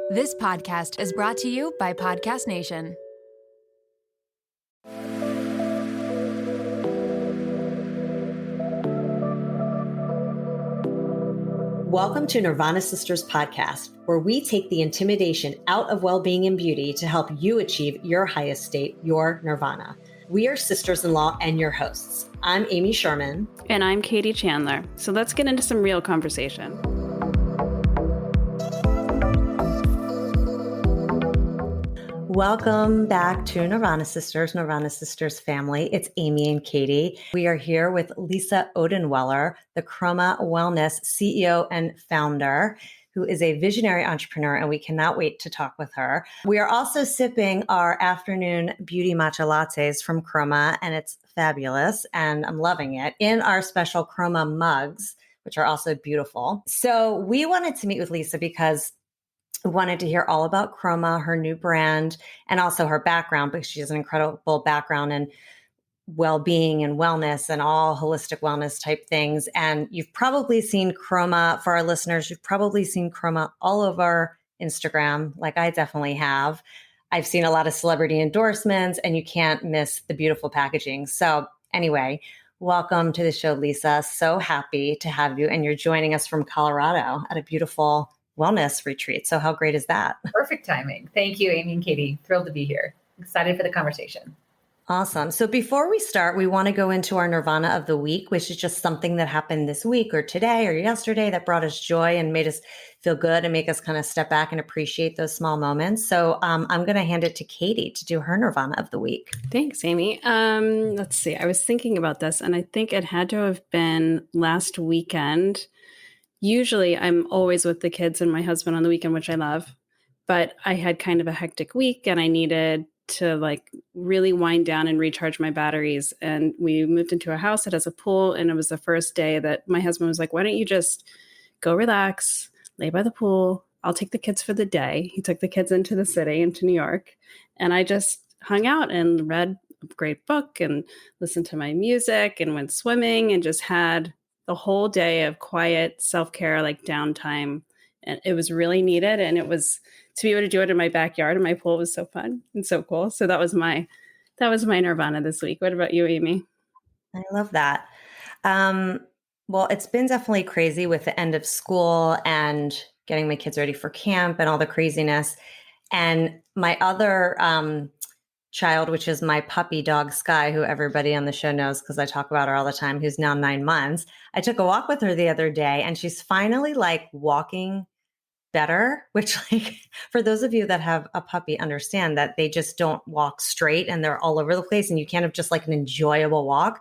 This podcast is brought to you by Podcast Nation. Welcome to Nirvana Sisters podcast, where we take the intimidation out of well-being and beauty to help you achieve your highest state, your nirvana. We are sisters-in-law and your hosts. I'm Amy Sherman. And I'm Katie Chandler. So let's get into some real conversation. Welcome back to Nirvana Sisters family. It's Amy and Katie. We are here with Lisa Odenweller, the Kroma Wellness CEO and founder, who is a visionary entrepreneur, and we cannot wait to talk with her. We are also sipping our afternoon beauty matcha lattes from Kroma, and it's fabulous, and I'm loving it, in our special Kroma mugs, which are also beautiful. So we wanted to meet with Lisa because we wanted to hear all about Kroma, her new brand, and also her background, because she has an incredible background in well-being and wellness and all holistic wellness type things. And you've probably seen Kroma, for our listeners, you've probably seen Kroma all over Instagram, like I definitely have. I've seen a lot of celebrity endorsements, and you can't miss the beautiful packaging. So anyway, welcome to the show, Lisa. So happy to have you. And you're joining us from Colorado at a beautiful wellness retreat. So how great is that? Perfect timing. Thank you, Amy and Katie. Thrilled to be here. Excited for the conversation. Awesome. So before we start, we want to go into our Nirvana of the week, which is just something that happened this week or today or yesterday that brought us joy and made us feel good and make us kind of step back and appreciate those small moments. So I'm going to hand it to Katie to do her Nirvana of the week. Thanks, Amy. Let's see. I was thinking about this, and I think it had to have been last weekend. Usually I'm always with the kids and my husband on the weekend, which I love, but I had kind of a hectic week and I needed to really wind down and recharge my batteries. And we moved into a house that has a pool, and it was the first day that my husband was like, why don't you just go relax, lay by the pool. I'll take the kids for the day. He took the kids into the city, into New York. And I just hung out and read a great book and listened to my music and went swimming and just had the whole day of quiet self-care, downtime. And it was really needed. And it was to be able to do it in my backyard, and my pool was so fun and so cool. So that was my Nirvana this week. What about you, Amy? I love that. Well, it's been definitely crazy with the end of school and getting my kids ready for camp and all the craziness. And my other child, which is my puppy dog, Sky, who everybody on the show knows because I talk about her all the time, who's now 9 months. I took a walk with her the other day, and she's finally walking better, which for those of you that have a puppy understand that they just don't walk straight and they're all over the place, and you can't have just an enjoyable walk.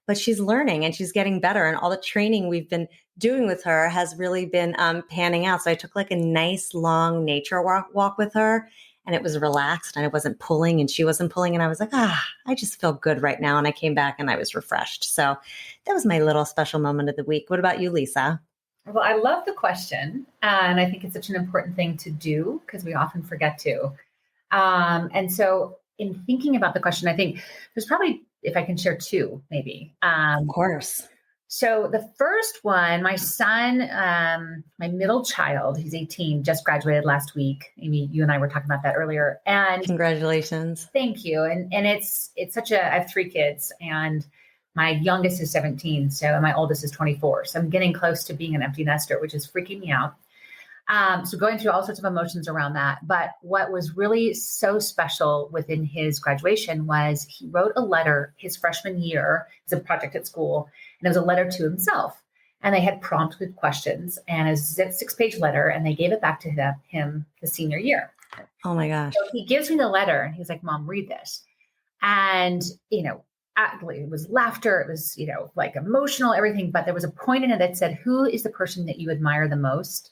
But she's learning and she's getting better, and all the training we've been doing with her has really been panning out. So I took a nice long nature walk with her, and it was relaxed, and I wasn't pulling and she wasn't pulling. And I was like, I just feel good right now. And I came back and I was refreshed. So that was my little special moment of the week. What about you, Lisa? Well, I love the question. And I think it's such an important thing to do because we often forget to. And so in thinking about the question, I think there's probably, if I can share two, maybe. Of course. So the first one, my son, my middle child, he's 18, just graduated last week. Amy, you and I were talking about that earlier. And congratulations. Thank you. And it's such I have 3 kids, and my youngest is 17. So my oldest is 24. So I'm getting close to being an empty nester, which is freaking me out. So going through all sorts of emotions around that. But what was really so special within his graduation was he wrote a letter his freshman year. It's a project at school, and it was a letter to himself. And they had prompts with questions, and it was a 6-page letter, and they gave it back to him the senior year. Oh my gosh. So he gives me the letter, and he's like, Mom, read this. And, it was laughter. It was, emotional, everything. But there was a point in it that said, who is the person that you admire the most?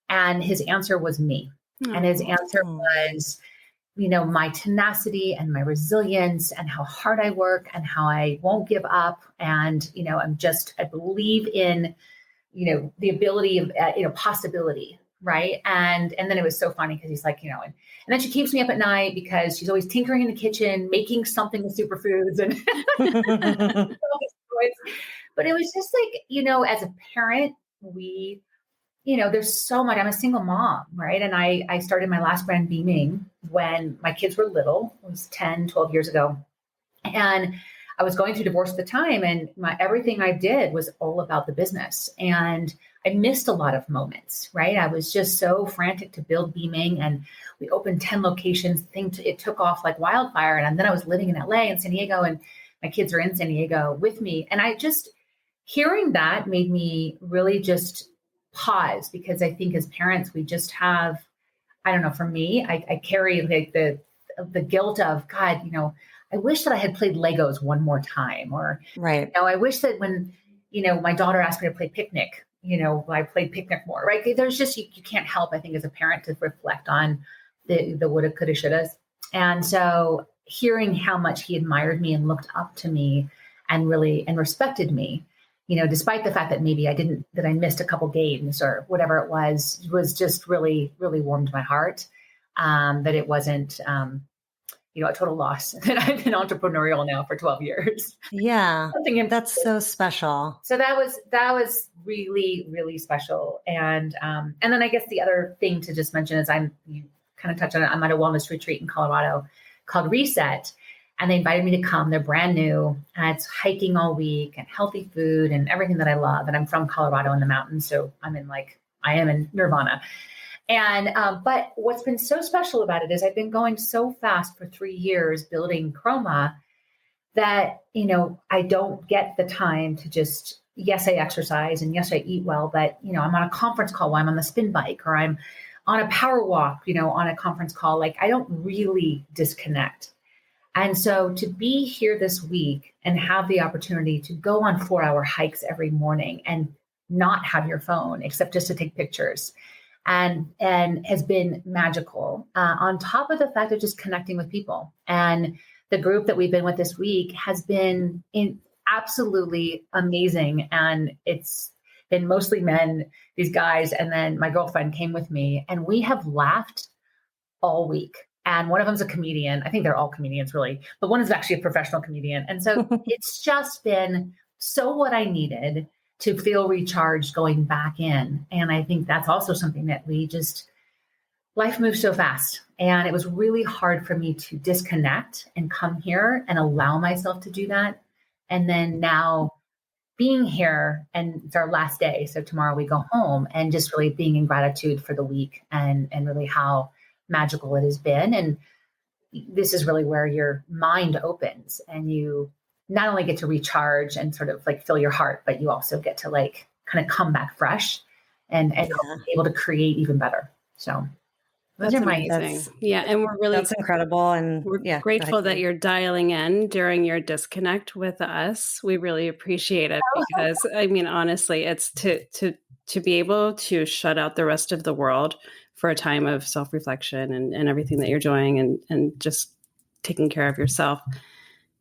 And his answer was me. Oh. And his answer was, my tenacity and my resilience and how hard I work and how I won't give up. And, I believe in, the ability of, possibility. Right. And then it was so funny because he's like, and then she keeps me up at night because she's always tinkering in the kitchen, making something with superfoods and but it was just as a parent, we there's so much. I'm a single mom, right? And I started my last brand Beaming when my kids were little. It was 10, 12 years ago. And I was going through divorce at the time, and everything I did was all about the business. And I missed a lot of moments, right? I was just so frantic to build Beaming, and we opened 10 locations. It took off like wildfire. And then I was living in LA and San Diego, and my kids are in San Diego with me. And hearing that made me really just pause, because I think as parents, we just have, I don't know, for me, I carry like the guilt of, God, I wish that I had played Legos one more time, or, right. I wish that when, my daughter asked me to play picnic, I played picnic more, right? There's just, you can't help, I think, as a parent to reflect on the woulda, coulda, shouldas. And so hearing how much he admired me and looked up to me and respected me, despite the fact that maybe that I missed a couple games or whatever it was just really, really warmed my heart. That it wasn't, a total loss, that I've been entrepreneurial now for 12 years. Yeah. That's so special. So that was really, really special. And then I guess the other thing to just mention is you kind of touched on it. I'm at a wellness retreat in Colorado called Reset, and they invited me to come. They're brand new, and it's hiking all week and healthy food and everything that I love. And I'm from Colorado in the mountains. So I am in nirvana. And, but what's been so special about it is I've been going so fast for 3 years building Kroma that, I don't get the time to just, yes, I exercise and yes, I eat well, but, I'm on a conference call while I'm on the spin bike, or I'm on a power walk, on a conference call. Like, I don't really disconnect. And so to be here this week and have the opportunity to go on 4-hour hikes every morning and not have your phone except just to take pictures, and has been magical, on top of the fact of just connecting with people. And the group that we've been with this week has been absolutely amazing. And it's been mostly men, these guys. And then my girlfriend came with me, and we have laughed all week. And one of them's a comedian. I think they're all comedians, really, but one is actually a professional comedian. And so it's just been so what I needed to feel recharged going back in. And I think that's also something that life moves so fast. And it was really hard for me to disconnect and come here and allow myself to do that. And then now being here, and it's our last day. So tomorrow we go home, and just really being in gratitude for the week and really how magical it has been. And this is really where your mind opens, and you not only get to recharge and sort of like fill your heart, but you also get to like kind of come back fresh and be able to create even better. So that's amazing. And we're really, that's incredible. And we're grateful that you're dialing in during your disconnect with us. We really appreciate it, because honestly, it's to be able to shut out the rest of the world for a time of self-reflection and everything that you're doing, and just taking care of yourself.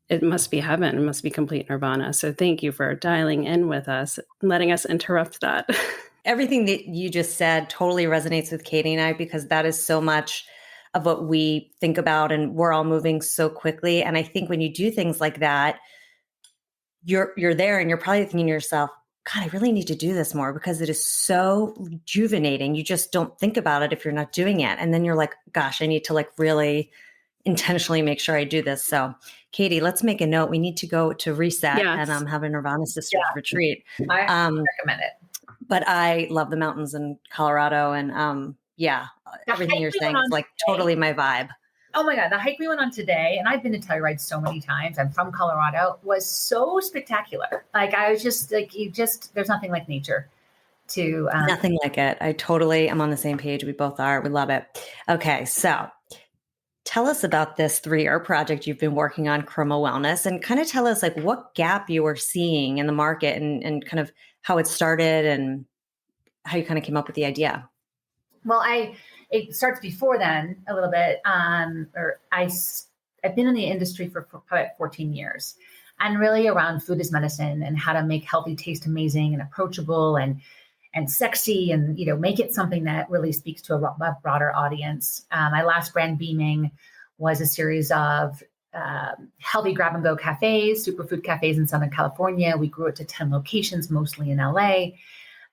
It must be heaven. It must be complete nirvana. So thank you for dialing in with us, letting us interrupt that. Everything that you just said totally resonates with Katie and I, because that is so much of what we think about, and we're all moving so quickly. And I think when you do things like that, you're there, and you're probably thinking to yourself, God, I really need to do this more, because it is so rejuvenating. You just don't think about it if you're not doing it. And then you're like, gosh, I need to like really intentionally make sure I do this. So Katie, let's make a note. We need to go to Reset and have a Nirvana Sisters retreat. I recommend it. But I love the mountains in Colorado, and everything you're saying is like totally my vibe. Oh my God, the hike we went on today, and I've been to Telluride so many times, I'm from Colorado, was so spectacular. Like, I was just like, there's nothing like nature to. Nothing like it. I totally am on the same page. We both are. We love it. Okay. So tell us about this 3-year project you've been working on, Kroma Wellness, and kind of tell us like what gap you were seeing in the market, and kind of how it started and how you kind of came up with the idea. Well, it starts before then a little bit. I've been in the industry for probably 14 years, and really around food as medicine and how to make healthy taste amazing and approachable and sexy, and make it something that really speaks to a broader audience. My last brand, Beaming, was a series of healthy grab-and-go cafes, superfood cafes in Southern California. We grew it to 10 locations, mostly in LA.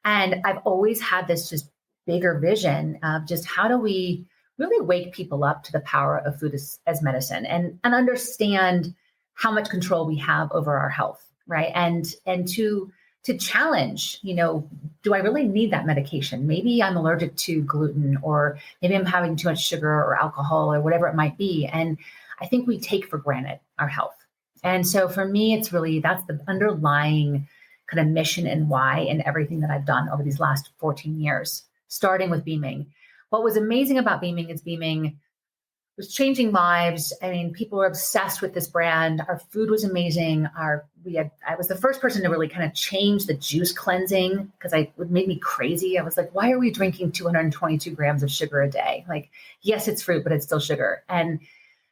And I've always had this just bigger vision of just how do we really wake people up to the power of food as medicine and understand how much control we have over our health, right? And to challenge, do I really need that medication? Maybe I'm allergic to gluten, or maybe I'm having too much sugar or alcohol or whatever it might be. And I think we take for granted our health. And so for me, it's really, that's the underlying kind of mission and why and everything that I've done over these last 14 years, starting with Beaming. What was amazing about Beaming is Beaming was changing lives. I mean, people were obsessed with this brand. Our food was amazing. I was the first person to really kind of change the juice cleansing because it made me crazy. I was like, why are we drinking 222 grams of sugar a day? Like, yes, it's fruit, but it's still sugar. And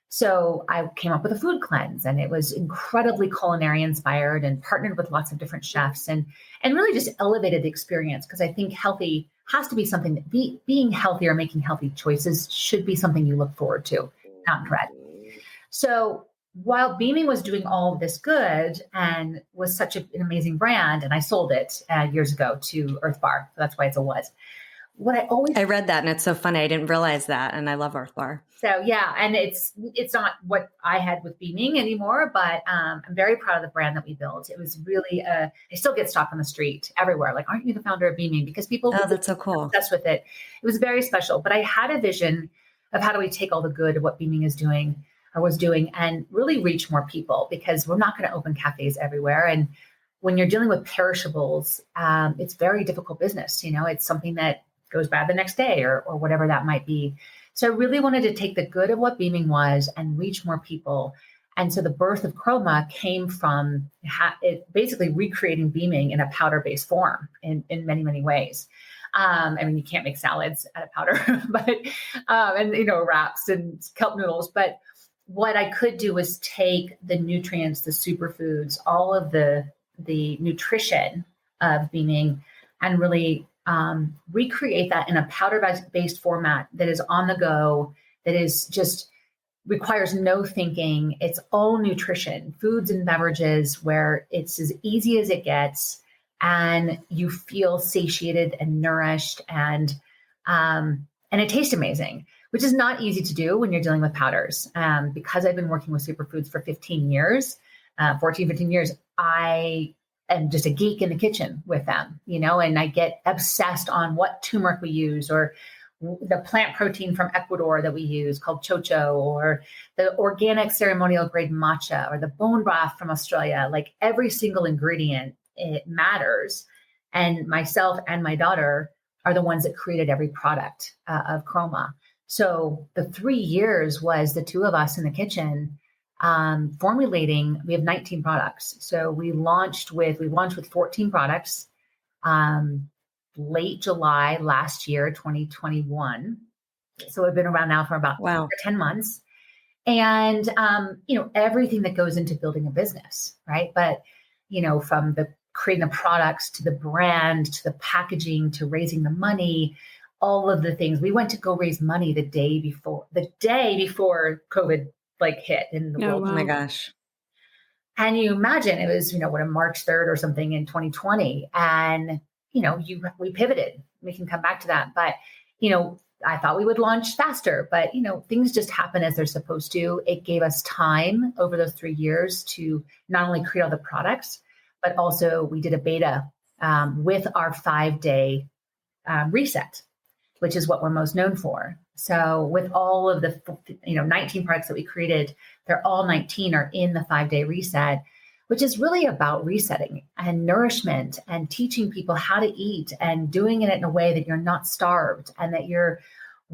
so I came up with a food cleanse, and it was incredibly culinary inspired and partnered with lots of different chefs and really just elevated the experience, because I think healthy has to be something that being healthy or making healthy choices should be something you look forward to, not dread. So while Beaming was doing all of this good and was such an amazing brand, and I sold it years ago to Earth Bar, so that's why it's a was. I read that, and it's so funny. I didn't realize that, and I love Earth Bar. So yeah, and it's not what I had with Beaming anymore, but I'm very proud of the brand that we built. It was really I still get stopped on the street everywhere, like, aren't you the founder of Beaming? Because people that's so cool. Obsessed with it. It was very special. But I had a vision of how do we take all the good of what Beaming is doing or was doing and really reach more people, because we're not going to open cafes everywhere. And when you're dealing with perishables, it's very difficult business. It's something that goes bad the next day or whatever that might be. So I really wanted to take the good of what Beaming was and reach more people. And so the birth of Kroma came from it basically recreating Beaming in a powder-based form in many, many ways. I mean, you can't make salads out of powder, but, and, wraps and kelp noodles. But what I could do was take the nutrients, the superfoods, all of the nutrition of Beaming, and really recreate that in a powder-based format that is on the go, that is just requires no thinking. It's all nutrition, foods and beverages, where it's as easy as it gets, and you feel satiated and nourished, and it tastes amazing, which is not easy to do when you're dealing with powders. Because I've been working with superfoods for 15 years, I am just a geek in the kitchen with them, and I get obsessed on what turmeric we use, or the plant protein from Ecuador that we use called chocho, or the organic ceremonial grade matcha, or the bone broth from Australia. Like, every single ingredient, it matters. And myself and my daughter are the ones that created every product of Kroma. So the 3 years was the two of us in the kitchen formulating. We have 19 products. So we launched with 14 products late July last year, 2021. So we've been around now for about 10 months. And, everything that goes into building a business, right? But, from the creating the products to the brand, to the packaging, to raising the money, all of the things. We went to go raise money the day before COVID hit in the world. Wow. Oh my gosh. And you imagine it was, a March 3rd or something in 2020. And, we pivoted. We can come back to that. But, I thought we would launch faster, but, things just happen as they're supposed to. It gave us time over those 3 years to not only create all the products, but also we did a beta with our 5-day reset, which is what we're most known for. So with all of the 19 products that we created, they're all 19 are in the 5-day reset, which is really about resetting and nourishment and teaching people how to eat and doing it in a way that you're not starved and that you're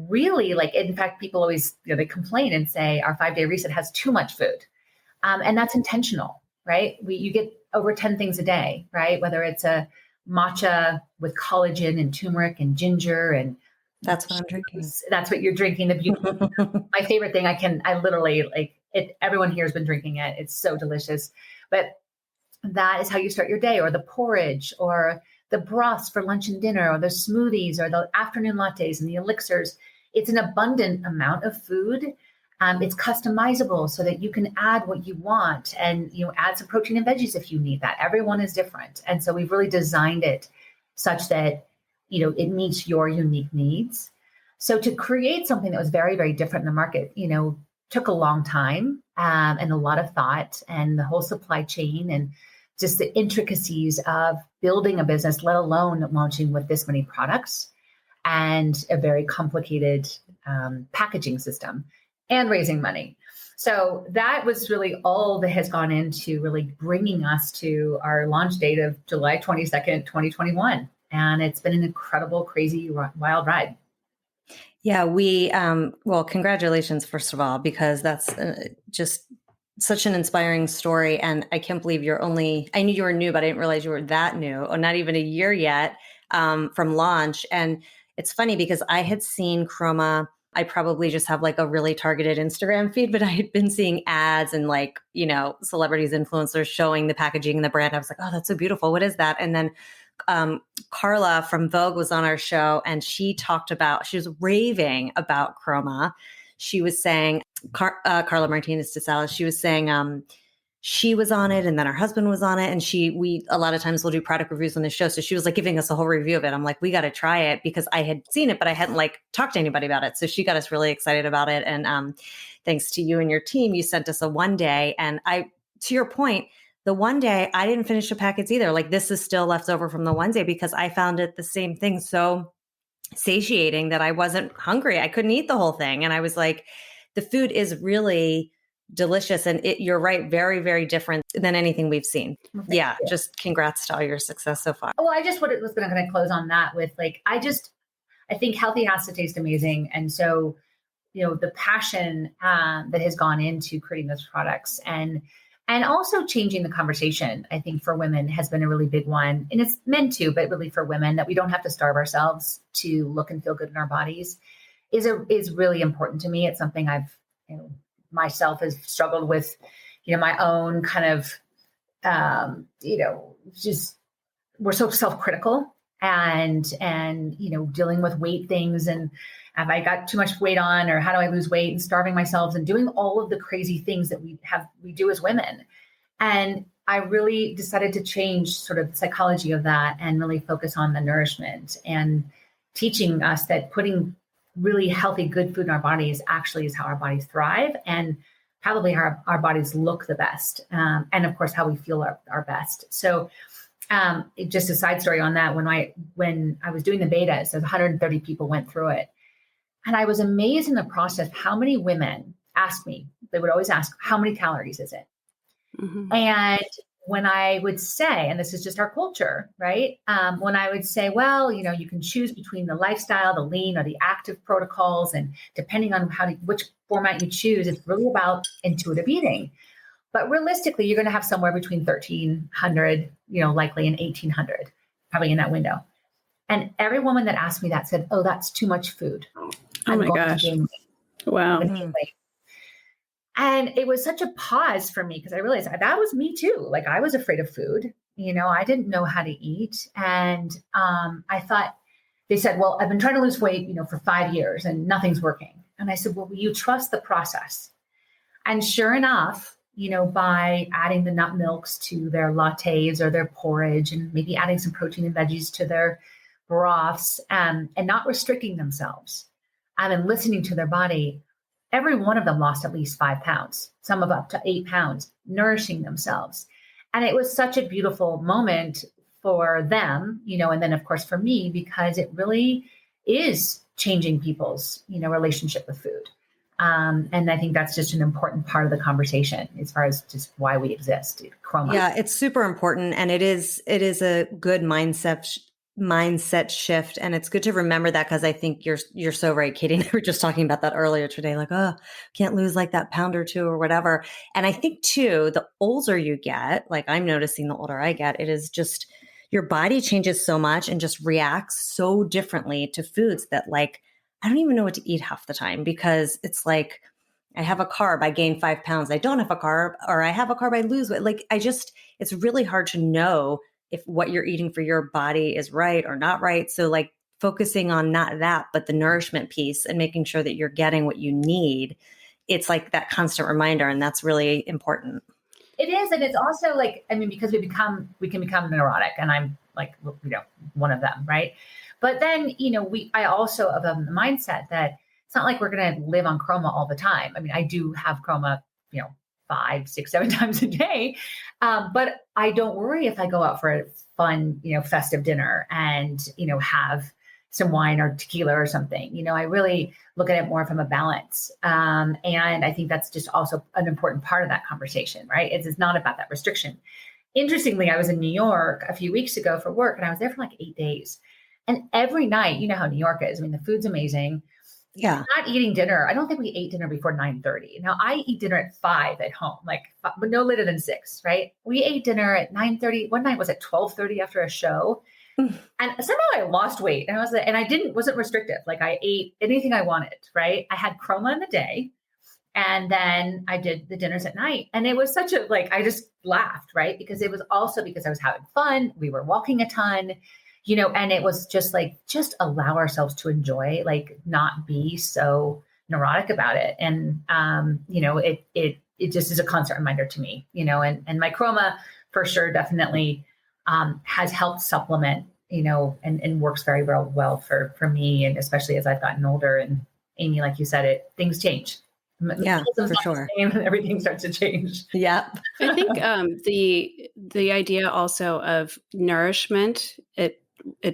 really in fact, people always, they complain and say our 5-day reset has too much food. And that's intentional, right? You get over 10 things a day, right? Whether it's a matcha with collagen and turmeric and ginger, and that's what I'm drinking. That's what you're drinking. My favorite thing, I literally it. Everyone here has been drinking it. It's so delicious. But that is how you start your day, or the porridge, or the broths for lunch and dinner, or the smoothies, or the afternoon lattes and the elixirs. It's an abundant amount of food. It's customizable so that you can add what you want, and add some protein and veggies if you need that. Everyone is different. And so we've really designed it such that, it meets your unique needs. So to create something that was very, very different in the market, took a long time and a lot of thought, and the whole supply chain and just the intricacies of building a business, let alone launching with this many products and a very complicated packaging system and raising money. So that was really all that has gone into really bringing us to our launch date of July 22nd, 2021. And it's been an incredible, crazy, wild ride. Yeah, well, congratulations, first of all, because that's just such an inspiring story. And I can't believe I knew you were new, but I didn't realize you were that new, or not even a year yet from launch. And it's funny because I had seen Kroma. I probably just have like a really targeted Instagram feed, but I had been seeing ads and like, celebrities, influencers showing the packaging and the brand. I was like, oh, that's so beautiful. What is that? And then Carla from Vogue was on our show, and she was raving about Kroma. She was saying, Carla Martinez de Salas, she was saying she was on it, and then her husband was on it. And we a lot of times will do product reviews on the show. So she was like giving us a whole review of it. I'm like, we got to try it, because I had seen it, but I hadn't like talked to anybody about it. So she got us really excited about it. And thanks to you and your team, you sent us a one day. And to your point, the one day I didn't finish the packets either. Like, this is still left over from the one day, because I found it the same thing so satiating that I wasn't hungry. I couldn't eat the whole thing. And I was like, the food is really delicious. And you're right, very, very different than anything we've seen. Yeah. Just congrats to all your success so far. Well, I just was going to close on that with like, I think healthy has to taste amazing. And so, the passion that has gone into creating those products and also changing the conversation, I think, for women has been a really big one. And it's men too, but really for women, that we don't have to starve ourselves to look and feel good in our bodies is really important to me. It's something I've, myself has struggled with, my own kind of, just we're so self-critical and, dealing with weight things, and have I got too much weight on, or how do I lose weight, and starving myself and doing all of the crazy things that we do as women. And I really decided to change sort of the psychology of that and really focus on the nourishment and teaching us that putting really healthy, good food in our bodies actually is how our bodies thrive, and probably how our bodies look the best. And of course, how we feel our best. So just a side story on that, when I was doing the betas, so 130 people went through it. And I was amazed in the process how many women asked me, they would always ask, how many calories is it? Mm-hmm. And when I would say, and this is just our culture, right? When I would say, well, you can choose between the lifestyle, the lean, or the active protocols. And depending on which format you choose, it's really about intuitive eating. But realistically, you're going to have somewhere between 1,300, likely, and 1,800, probably in that window. And every woman that asked me that said, oh, that's too much food. Oh my gosh. Wow. And it was such a pause for me, because I realized that was me too. Like, I was afraid of food. I didn't know how to eat. And I thought, they said, well, I've been trying to lose weight, for 5 years and nothing's working. And I said, well, will you trust the process? And sure enough, by adding the nut milks to their lattes or their porridge, and maybe adding some protein and veggies to their broths, and not restricting themselves, and listening to their body, every one of them lost at least 5 pounds, some of up to 8 pounds, nourishing themselves. And it was such a beautiful moment for them, and then of course for me, because it really is changing people's, relationship with food. And I think that's just an important part of the conversation as far as just why we exist. Kroma. Yeah, it's super important. And it is a good mindset shift. And it's good to remember that, because I think you're so right, Katie. And we were just talking about that earlier today, like, oh, can't lose like that pound or two or whatever. And I think too, the older you get, like I'm noticing the older I get, it is just your body changes so much and just reacts so differently to foods that, like, I don't even know what to eat half the time, because it's like, I have a carb, I gain 5 pounds. I don't have a carb, or I have a carb, I lose weight. Like, it's really hard to know if what you're eating for your body is right or not right. So like focusing on not that, but the nourishment piece and making sure that you're getting what you need. It's like that constant reminder. And that's really important. It is. And it's also like, because we can become neurotic, and I'm like, one of them. Right. But then, I also have the mindset that it's not like we're going to live on Kroma all the time. I mean, I do have Kroma, 5, 6, 7 times a day. But I don't worry if I go out for a fun, festive dinner and, have some wine or tequila or something. I really look at it more from a balance. And I think that's just also an important part of that conversation, right? It's not about that restriction. Interestingly, I was in New York a few weeks ago for work, and I was there for like 8 days. And every night, you know how New York is. I mean, the food's amazing. Yeah. Not eating dinner. I don't think we ate dinner before 9:30. Now I eat dinner at 5 at home, but no later than 6, right? We ate dinner at 9:30. One night was at 12:30 after a show. And somehow I lost weight, and wasn't restrictive. Like, I ate anything I wanted, right? I had Kroma in the day, and then I did the dinners at night. And it was such I just laughed, right? Because it was also because I was having fun. We were walking a ton, and it was just allow ourselves to enjoy, not be so neurotic about it. And, it just is a constant reminder to me, and my Kroma for sure definitely has helped supplement, and works very well for me. And especially as I've gotten older, and Amy, like you said, things change. Yeah, for sure. Everything starts to change. Yeah. I think the idea also of nourishment, it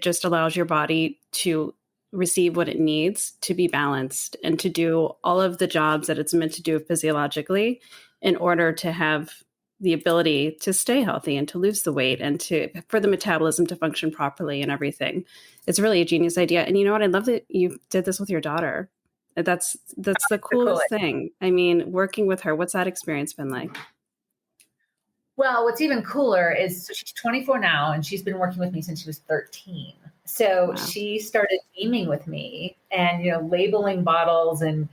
just allows your body to receive what it needs to be balanced and to do all of the jobs that it's meant to do physiologically in order to have the ability to stay healthy and to lose the weight and for the metabolism to function properly and everything. It's really a genius idea. And you know what? I love that you did this with your daughter. That's the coolest thing. I mean, working with her, what's that experience been like? Well, what's even cooler is she's 24 now, and she's been working with me since she was 13. So she started beaming with me and, labeling bottles and,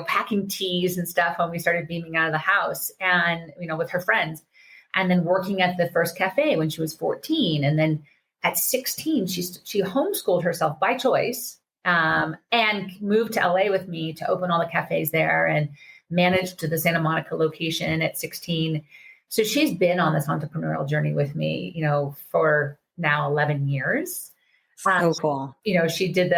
packing teas and stuff when we started beaming out of the house and, with her friends, and then working at the first cafe when she was 14. And then at 16, she homeschooled herself by choice, and moved to LA with me to open all the cafes there and managed the Santa Monica location at 16. So she's been on this entrepreneurial journey with me, for now 11 years. So cool. She did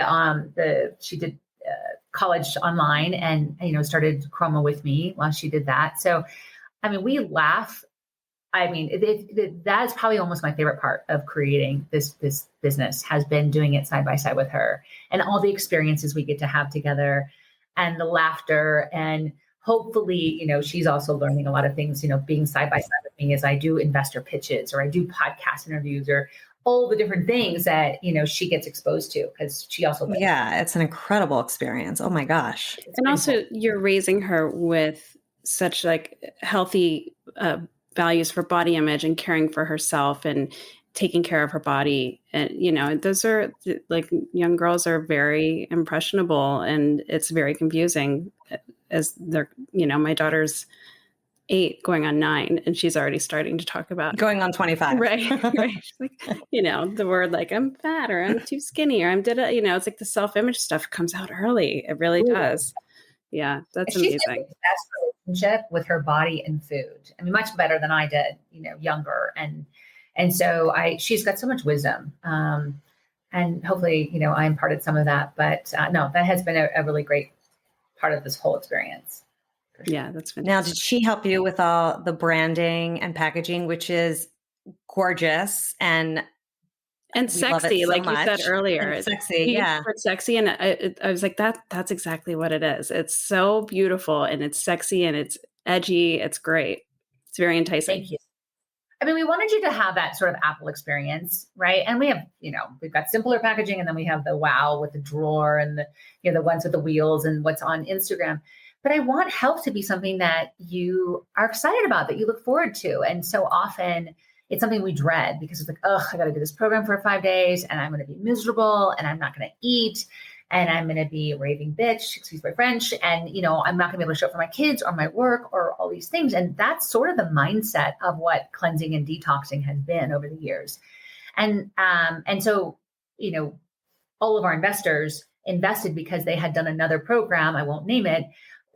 college online and, started Kroma with me while she did that. So, I mean, we laugh. I mean, that's probably almost my favorite part of creating this business, has been doing it side by side with her and all the experiences we get to have together and the laughter. And hopefully, she's also learning a lot of things, being side by side with me as I do investor pitches or I do podcast interviews or all the different things that, she gets exposed to, because she also lives. Yeah, it's an incredible experience. Oh my gosh. And also you're raising her with such healthy values for body image and caring for herself and taking care of her body. And, those are young girls are very impressionable, and it's very confusing as they're, my daughter's 8 going on 9, and she's already starting to talk about going on 25. Right. She's the word I'm fat or I'm too skinny or it's the self-image stuff comes out early. It really does. Yeah. That's amazing. She's in the best relationship with her body and food. I mean, much better than I did, younger. And so she's got so much wisdom. And hopefully, I imparted some of that, but no, that has been a really great part of this whole experience. Yeah, that's fantastic. Now, did she help you with all the branding and packaging, which is gorgeous and sexy, like you said earlier? And sexy, yeah. It's sexy, and I was like, that's exactly what it is. It's so beautiful, and it's sexy, and it's edgy. It's great. It's very enticing. Thank you. I mean, we wanted you to have that sort of Apple experience, right? And we have, we've got simpler packaging, and then we have the wow with the drawer and the, the ones with the wheels and what's on Instagram. But I want health to be something that you are excited about, that you look forward to. And so often it's something we dread because it's I got to do this program for 5 days and I'm going to be miserable and I'm not going to eat and I'm going to be a raving bitch, excuse my French. And, I'm not going to be able to show up for my kids or my work or all these things. And that's sort of the mindset of what cleansing and detoxing has been over the years. And so, all of our investors invested because they had done another program, I won't name it,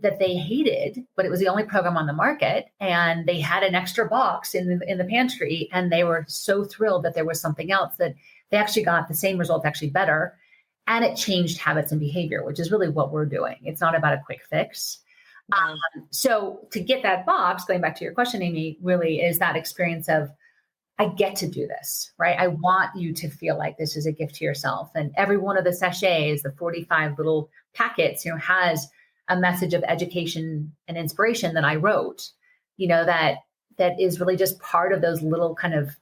that they hated, but it was the only program on the market, and they had an extra box in the pantry, and they were so thrilled that there was something else that they actually got the same result, actually better, and it changed habits and behavior, which is really what we're doing. It's not about a quick fix. So to get that box, going back to your question, Amy, really is that experience of, I get to do this, right? I want you to feel like this is a gift to yourself. And every one of the sachets, the 45 little packets, has a message of education and inspiration that I wrote, that is really just part of those little kind of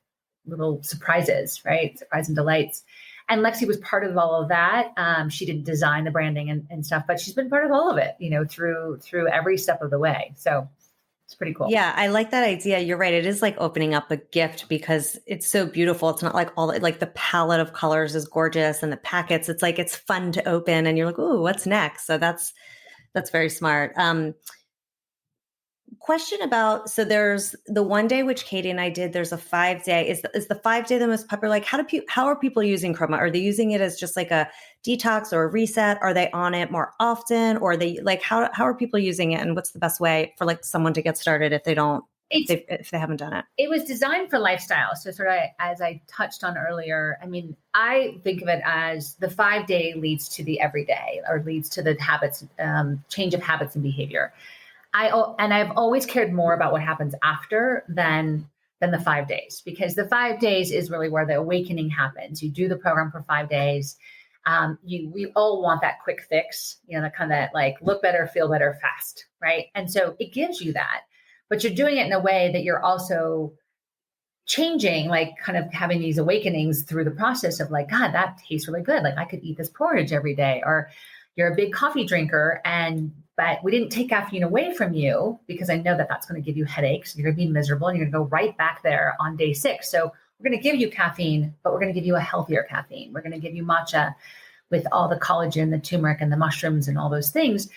little surprises, right? Surprise and delights. And Lexi was part of all of that. She didn't design the branding and stuff, but she's been part of all of it, through every step of the way. So it's pretty cool. Yeah, I like that idea. You're right. It is like opening up a gift because it's so beautiful. It's not like like the palette of colors is gorgeous and the packets, it's like, it's fun to open and you're like, ooh, what's next? So that's very smart. Question about, so there's the 1 day, which Katie and I did, there's a 5 day. Is the 5 day the most popular? Like how are people using Kroma? Are they using it as just like a detox or a reset? Are they on it more often? Or are they like, how are people using it? And what's the best way for like someone to get started if they haven't done it? It was designed for lifestyle. So sort of as I touched on earlier, I mean, I think of it as the 5 day leads to the everyday, or leads to the habits, change of habits and behavior. I've always cared more about what happens after than the 5 days, because the 5 days is really where the awakening happens. You do the program for 5 days. We all want that quick fix, the kind of like look better, feel better, fast, right? And so it gives you that, but you're doing it in a way that you're also changing, like kind of having these awakenings through the process of like, God, that tastes really good. Like I could eat this porridge every day. Or you're a big coffee drinker but we didn't take caffeine away from you because I know that that's going to give you headaches. You're going to be miserable and you're going to go right back there on day 6. So we're going to give you caffeine, but we're going to give you a healthier caffeine. We're going to give you matcha with all the collagen, the turmeric and the mushrooms and all those things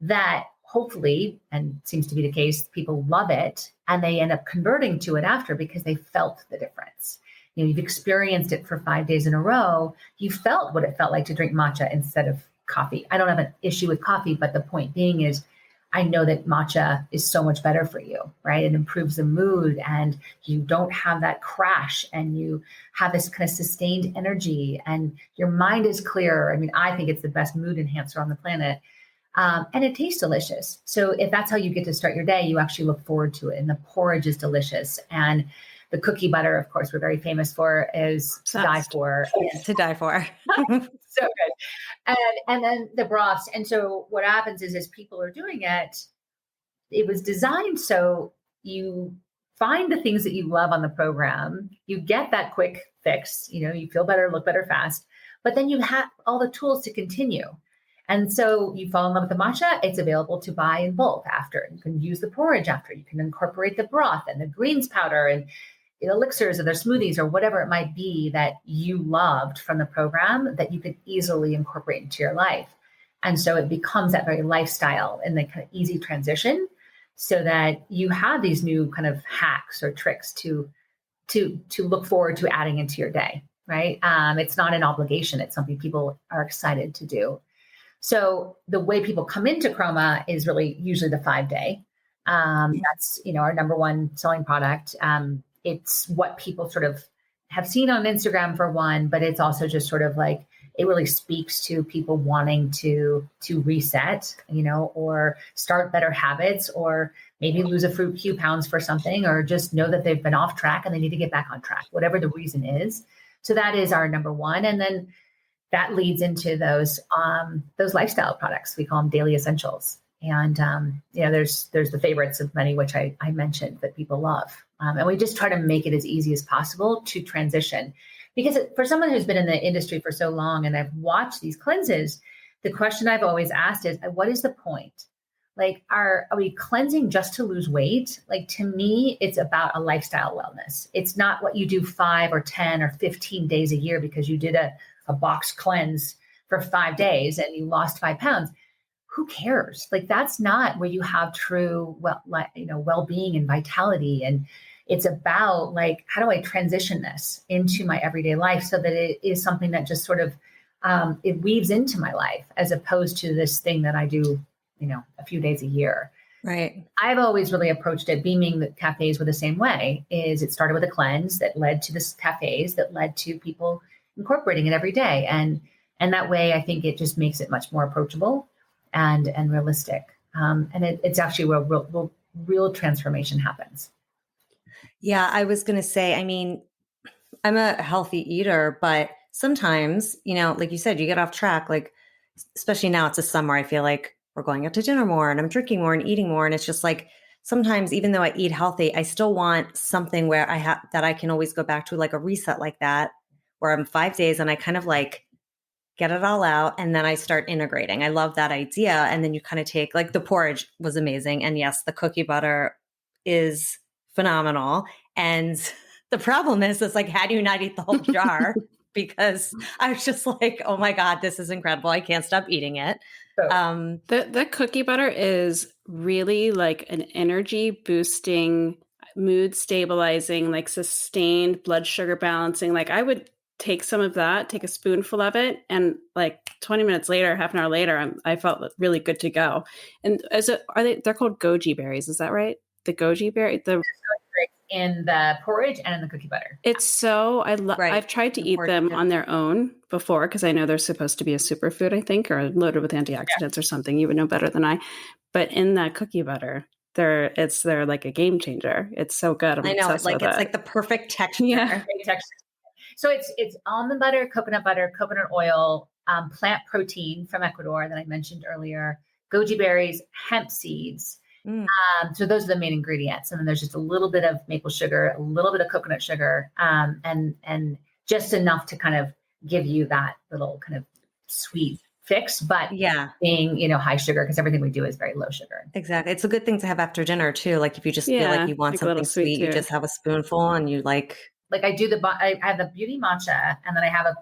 that hopefully, and seems to be the case, people love it and they end up converting to it after because they felt the difference. You've experienced it for 5 days in a row. You felt what it felt like to drink matcha instead of coffee. I don't have an issue with coffee, but the point being is I know that matcha is so much better for you, right? It improves the mood and you don't have that crash and you have this kind of sustained energy and your mind is clearer. I mean, I think it's the best mood enhancer on the planet. And it tastes delicious. So if that's how you get to start your day, you actually look forward to it. And the porridge is delicious. And the cookie butter, of course, we're very famous for, is to die for. To die for. So good. And then the broths. And so what happens is as people are doing it, it was designed so you find the things that you love on the program, you get that quick fix, you feel better, look better fast, but then you have all the tools to continue. And so you fall in love with the matcha, it's available to buy in bulk after. You can use the porridge after, you can incorporate the broth and the greens powder and elixirs or their smoothies or whatever it might be that you loved from the program that you could easily incorporate into your life. And so it becomes that very lifestyle and the kind of easy transition so that you have these new kind of hacks or tricks to look forward to adding into your day, right? It's not an obligation. It's something people are excited to do. So the way people come into Kroma is really usually the 5 day. That's, our number one selling product. It's what people sort of have seen on Instagram for one, but it's also just sort of like, it really speaks to people wanting to reset, or start better habits, or maybe lose a few pounds for something, or just know that they've been off track and they need to get back on track, whatever the reason is. So that is our number one. And then that leads into those lifestyle products. We call them daily essentials. And, there's the favorites of many, which I mentioned that people love. And we just try to make it as easy as possible to transition. Because for someone who's been in the industry for so long and I've watched these cleanses, the question I've always asked is, what is the point? Like, are we cleansing just to lose weight? Like, to me, it's about a lifestyle wellness. It's not what you do 5 or 10 or 15 days a year because you did a box cleanse for 5 days and you lost 5 pounds. Who cares? Like, that's not where you have true well-being and vitality. And it's about like, how do I transition this into my everyday life so that it is something that just sort of, it weaves into my life as opposed to this thing that I do a few days a year. Right. I've always really approached it, beaming the cafes were the same way, is it started with a cleanse that led to this cafes that led to people incorporating it every day. And that way, I think it just makes it much more approachable and realistic. And it's actually where real transformation happens. Yeah, I was going to say, I mean, I'm a healthy eater, but sometimes, like you said, you get off track, like, especially now it's the summer, I feel like we're going out to dinner more and I'm drinking more and eating more. And it's just like, sometimes even though I eat healthy, I still want something where that I can always go back to, like a reset like that, where I'm 5 days and I kind of like get it all out and then I start integrating. I love that idea. And then you kind of take, like, the porridge was amazing. And yes, the cookie butter is phenomenal. And the problem is, it's like, how do you not eat the whole jar? Because I was just like, oh my God, this is incredible. I can't stop eating it. The cookie butter is really like an energy boosting, mood stabilizing, like sustained blood sugar balancing. Like I would take some of that, take a spoonful of it, and like 20 minutes later, half an hour later, I felt really good to go. And they're called goji berries. Is that right? The goji berry, in the porridge and in the cookie butter. It's so I've tried to eat them on their own before because I know they're supposed to be a superfood, I think, or loaded with antioxidants or something. You would know better than I. But in that cookie butter, they're like a game changer. It's so good. I know, it's like the perfect texture. Yeah. Perfect texture. So it's almond butter, coconut oil, plant protein from Ecuador that I mentioned earlier, goji berries, hemp seeds. So those are the main ingredients. And then there's just a little bit of maple sugar, a little bit of coconut sugar, and just enough to kind of give you that little kind of sweet fix, but being, high sugar, because everything we do is very low sugar. Exactly. It's a good thing to have after dinner too. Like if you just feel like you want something sweet, you just have a spoonful and you like I do I have the beauty matcha, and then I have a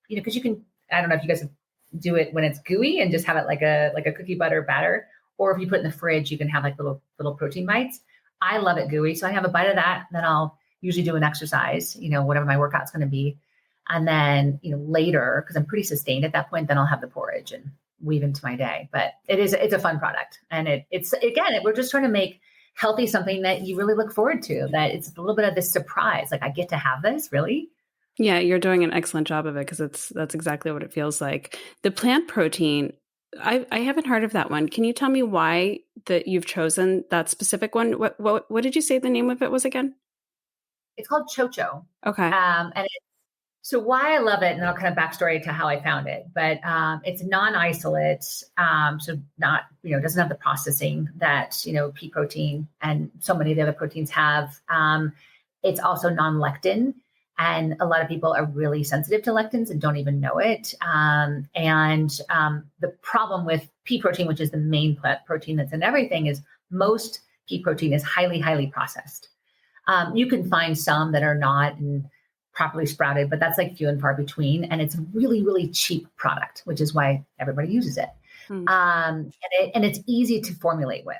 because you can, I don't know if you guys do it when it's gooey and just have it like a cookie butter batter. Or if you put it in the fridge, you can have like little protein bites. I love it gooey. So I have a bite of that. Then I'll usually do an exercise, whatever my workout's going to be. And then, later, because I'm pretty sustained at that point, then I'll have the porridge and weave into my day. But it's a fun product. And we're just trying to make healthy something that you really look forward to, that it's a little bit of this surprise. Like, I get to have this, really? Yeah, you're doing an excellent job of it, because that's exactly what it feels like. The plant protein, I haven't heard of that one. Can you tell me why that you've chosen that specific one? What did you say the name of it was again? It's called Chocho. Okay. So why I love it, and I'll kind of backstory to how I found it, but it's non-isolate, so not, doesn't have the processing that, pea protein and so many of the other proteins have. It's also non-lectin. And a lot of people are really sensitive to lectins and don't even know it. The problem with pea protein, which is the main plant protein that's in everything, is most pea protein is highly, highly processed. You can find some that are not and properly sprouted, but that's like few and far between. And it's a really, really cheap product, which is why everybody uses it. And it's easy to formulate with.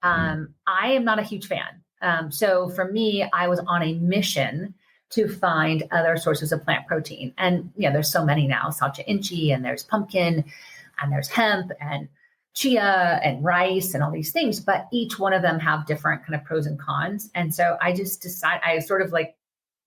I am not a huge fan. So for me, I was on a mission to find other sources of plant protein. And there's so many now, Sacha inchi, and there's pumpkin, and there's hemp, and chia, and rice, and all these things. But each one of them have different kind of pros and cons. And so I just I sort of like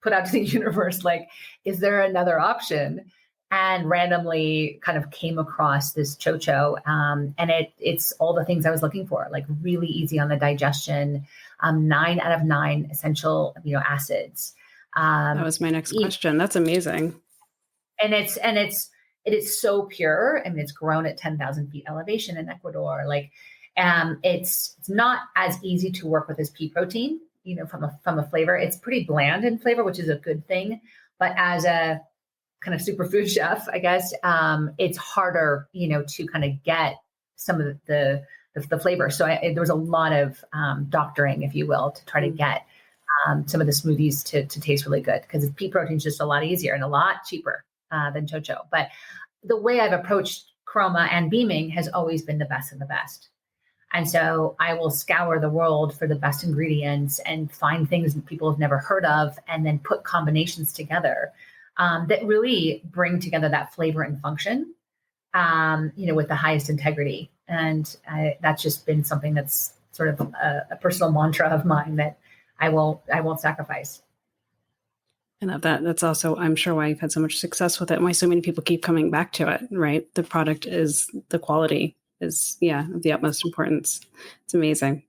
put out to the universe, like, is there another option? And randomly kind of came across this Chocho. And it's all the things I was looking for, like really easy on the digestion, 9 out of 9 essential amino acids. That was my next question. That's amazing. And it is so pure. I mean, it's grown at 10,000 feet elevation in Ecuador. Like, it's not as easy to work with as pea protein, from a flavor. It's pretty bland in flavor, which is a good thing. But as a kind of superfood chef, I guess, it's harder, to kind of get some of the flavor. So there was a lot of doctoring, if you will, to try to get some of the smoothies to taste really good, because pea protein is just a lot easier and a lot cheaper than Chocho. But the way I've approached Kroma and beaming has always been the best of the best. And so I will scour the world for the best ingredients and find things that people have never heard of, and then put combinations together that really bring together that flavor and function. with the highest integrity. And that's just been something that's sort of a personal mantra of mine that I won't sacrifice. I love that. That's also, I'm sure, why you've had so much success with it and why so many people keep coming back to it, right? The product the quality is, of the utmost importance. It's amazing.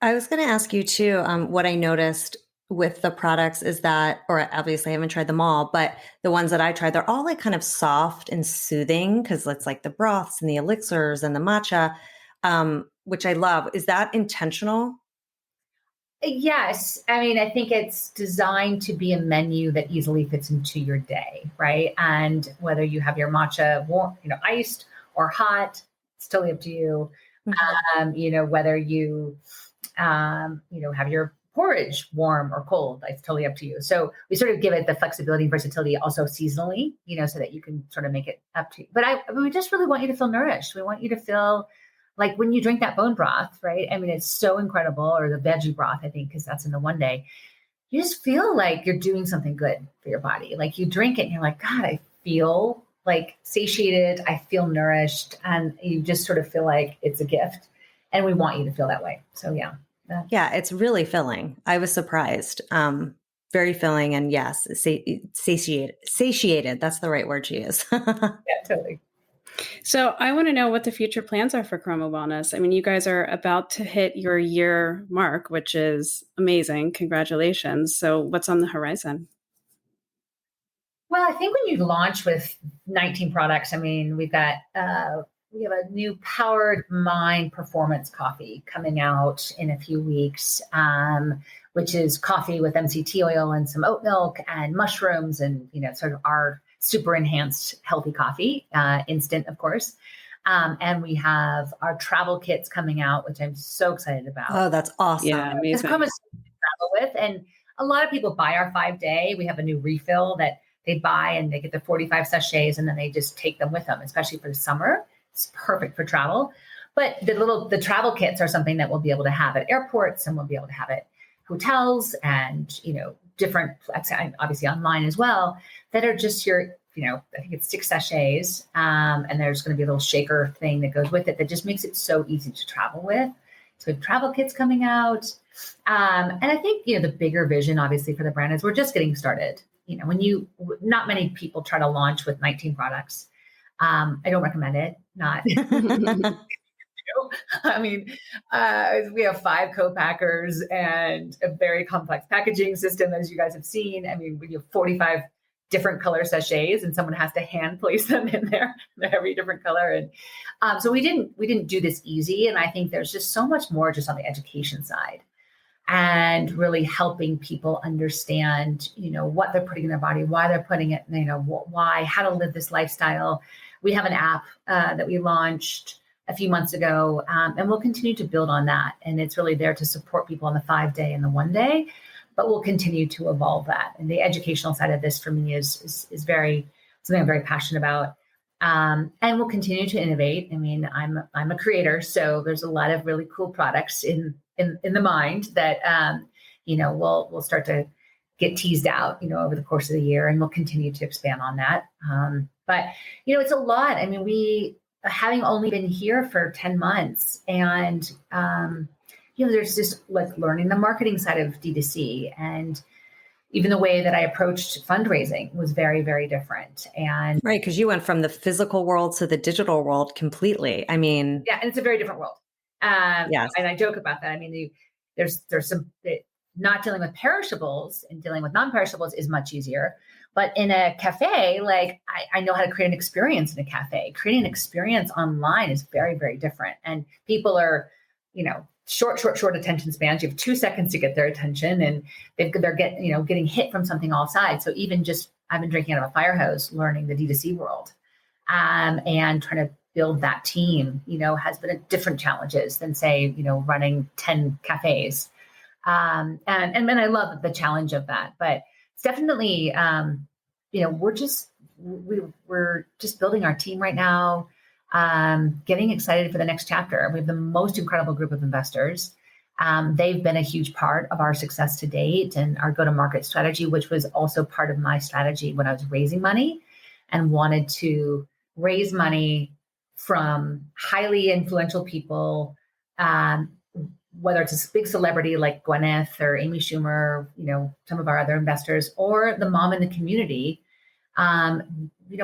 I was going to ask you too, what I noticed with the products is that, or obviously I haven't tried them all, but the ones that I tried, they're all like kind of soft and soothing because it's like the broths and the elixirs and the matcha, which I love. Is that intentional? Yes. I mean, I think it's designed to be a menu that easily fits into your day, right? And whether you have your matcha warm, iced or hot, it's totally up to you. Mm-hmm. Whether you, have your porridge warm or cold, it's totally up to you. So we sort of give it the flexibility and versatility also seasonally, so that you can sort of make it up to you. But we just really want you to feel nourished. We want you to feel like when you drink that bone broth, right? I mean, it's so incredible, or the veggie broth, I think, because that's in the one day. You just feel like you're doing something good for your body. Like you drink it and you're like, God, I feel like satiated. I feel nourished. And you just sort of feel like it's a gift. And we want you to feel that way. So yeah. Yeah, it's really filling. I was surprised. Very filling. And yes, satiated. That's the right word to use. Yeah, totally. So I want to know what the future plans are for Kroma Wellness. I mean, you guys are about to hit your year mark, which is amazing. Congratulations. So what's on the horizon? Well, I think when you launch with 19 products, I mean, we have a new Powered Mind Performance coffee coming out in a few weeks, which is coffee with MCT oil and some oat milk and mushrooms and, sort of our super enhanced healthy coffee, instant, of course. And we have our travel kits coming out, which I'm so excited about. Oh, that's awesome. Yeah, amazing. It's Kroma's to travel with. And a lot of people buy our 5-day. We have a new refill that they buy and they get the 45 sachets and then they just take them with them, especially for the summer. It's perfect for travel. But the travel kits are something that we'll be able to have at airports and we'll be able to have at hotels and, different, obviously online as well, that are just your, I think it's 6 sachets. And there's going to be a little shaker thing that goes with it that just makes it so easy to travel with. So we have travel kits coming out. And I think, the bigger vision, obviously, for the brand is we're just getting started. Not many people try to launch with 19 products. I don't recommend it. Not. I mean, we have 5 co-packers and a very complex packaging system, as you guys have seen. I mean, we have 45 different color sachets, and someone has to hand place them in there. They're every different color, and so we didn't do this easy. And I think there's just so much more just on the education side, and really helping people understand, what they're putting in their body, why they're putting it, why, how to live this lifestyle. We have an app that we launched a few months ago, and we'll continue to build on that. And it's really there to support people on the 5-day and the 1-day, but we'll continue to evolve that. And the educational side of this for me is very something I'm very passionate about. And we'll continue to innovate. I mean, I'm a creator, so there's a lot of really cool products in the mind that we'll start to get teased out, over the course of the year, and we'll continue to expand on that. But it's a lot. I mean, we having only been here for 10 months, and there's just like learning the marketing side of D2C, and even the way that I approached fundraising was very, very different. And right, because you went from the physical world to the digital world completely. I mean, yeah, and it's a very different world. Yes. And I joke about that. I mean, there's some not dealing with perishables and dealing with non-perishables is much easier. But in a cafe, like I know how to create an experience in a cafe. Creating an experience online is very, very different. And people are, short attention spans. You have 2 seconds to get their attention, and they're getting hit from something all sides. So even just, I've been drinking out of a fire hose, learning the D2C world, and trying to build that team, has been a different challenges than say, running 10 cafes. And I love the challenge of that, but it's definitely, we're just building our team right now, getting excited for the next chapter. We have the most incredible group of investors. They've been a huge part of our success to date and our go-to-market strategy, which was also part of my strategy when I was raising money and wanted to raise money from highly influential people, whether it's a big celebrity like Gwyneth or Amy Schumer, some of our other investors, or the mom in the community,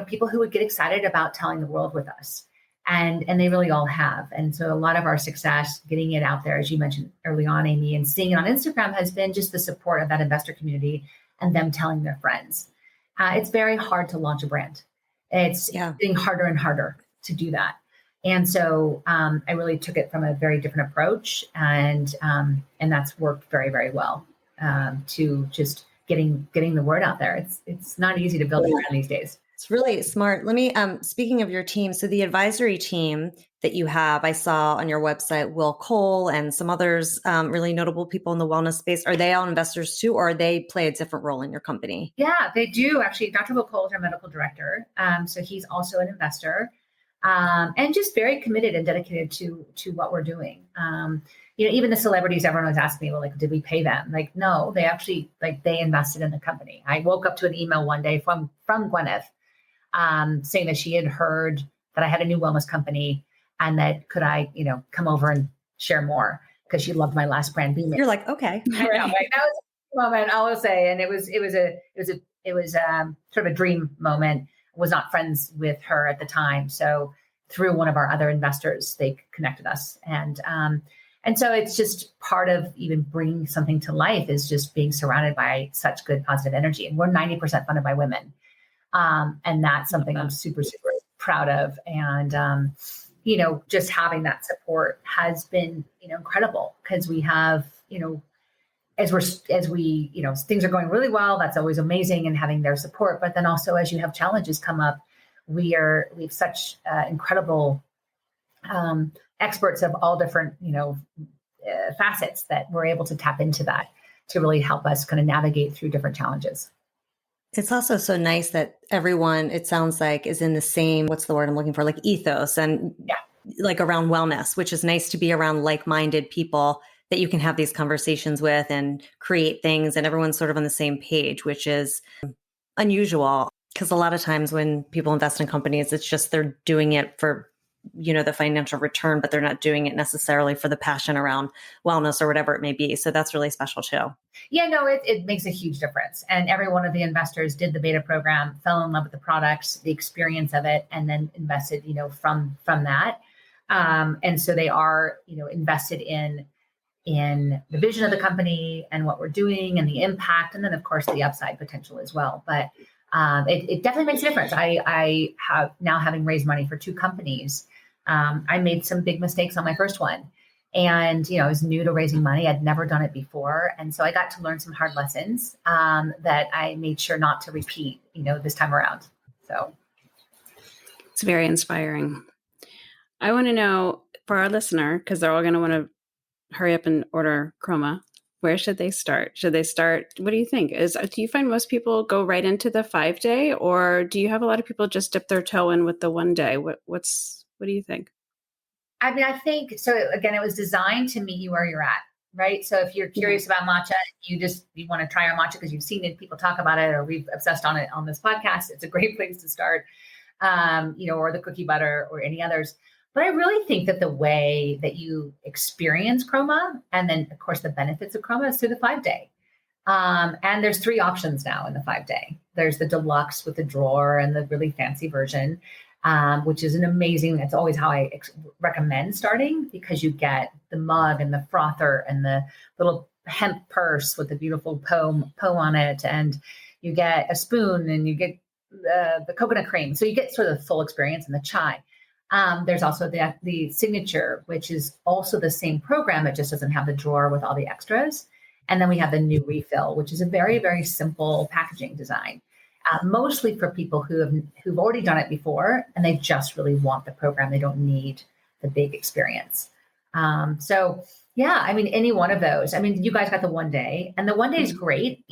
people who would get excited about telling the world with us. And they really all have. And so a lot of our success getting it out there, as you mentioned early on, Amy, and seeing it on Instagram has been just the support of that investor community and them telling their friends. It's very hard to launch a brand. It's getting harder and harder to do that. And so I really took it from a very different approach, and that's worked very, very well to just getting the word out there. It's not easy to build a brand these days. It's really smart. Let me, speaking of your team, so the advisory team that you have, I saw on your website, Will Cole and some others, really notable people in the wellness space. Are they all investors too, or they play a different role in your company? Yeah, they do. Actually, Dr. Will Cole is our medical director. So he's also an investor, and just very committed and dedicated to what we're doing. Even the celebrities, everyone always asks me, well, like, did we pay them? Like, no, they actually, they invested in the company. I woke up to an email one day from Gwyneth, saying that she had heard that I had a new wellness company and that could I, come over and share more, because she loved my last brand, Beam. You're like, okay. I know, right? That was a moment, I will say. And it was sort of a dream moment. I was not friends with her at the time. So through one of our other investors, they connected us. And so it's just part of even bringing something to life is just being surrounded by such good positive energy. And we're 90% funded by women. And that's something I'm super, super proud of. And, just having that support has been, incredible, because we have, as we, things are going really well, that's always amazing, and having their support. But then also, as you have challenges come up, we have such incredible experts of all different, facets that we're able to tap into that to really help us kind of navigate through different challenges. It's also so nice that everyone, it sounds like, is in the same, what's the word I'm looking for, like ethos and like around wellness, which is nice to be around like-minded people that you can have these conversations with and create things, and everyone's sort of on the same page, which is unusual, because a lot of times when people invest in companies, it's just they're doing it for, the financial return, but they're not doing it necessarily for the passion around wellness or whatever it may be. So that's really special too. Yeah, no, it makes a huge difference. And every one of the investors did the beta program, fell in love with the products, the experience of it, and then invested, from that. And so they are, invested in the vision of the company and what we're doing and the impact, and then of course the upside potential as well. But it definitely makes a difference. I have now, having raised money for 2 companies, I made some big mistakes on my first one. And, I was new to raising money. I'd never done it before. And so I got to learn some hard lessons that I made sure not to repeat, this time around. So it's very inspiring. I want to know, for our listener, because they're all going to want to hurry up and order Kroma, where should they start? Should they start? What do you think? Do you find most people go right into the 5-day, or do you have a lot of people just dip their toe in with the 1 day? What do you think? I mean, I think, so again, it was designed to meet you where you're at, right? So if you're curious about matcha, you want to try our matcha because you've seen it, people talk about it, or we've obsessed on it on this podcast, it's a great place to start, or the cookie butter or any others. But I really think that the way that you experience Kroma, and then of course the benefits of Kroma, is through the 5-day. And there's 3 options now in the 5-day. There's the deluxe with the drawer and the really fancy version, which is an amazing, that's always how I recommend starting, because you get the mug and the frother and the little hemp purse with the beautiful poem on it. And you get a spoon, and you get the coconut cream. So you get sort of the full experience, and the chai. There's also the signature, which is also the same program. It just doesn't have the drawer with all the extras. And then we have the new refill, which is a very, very simple packaging design, mostly for people who've already done it before, and they just really want the program. They don't need the big experience. So yeah, I mean, any one of those. I mean, you guys got the 1 day, and the 1 day is great.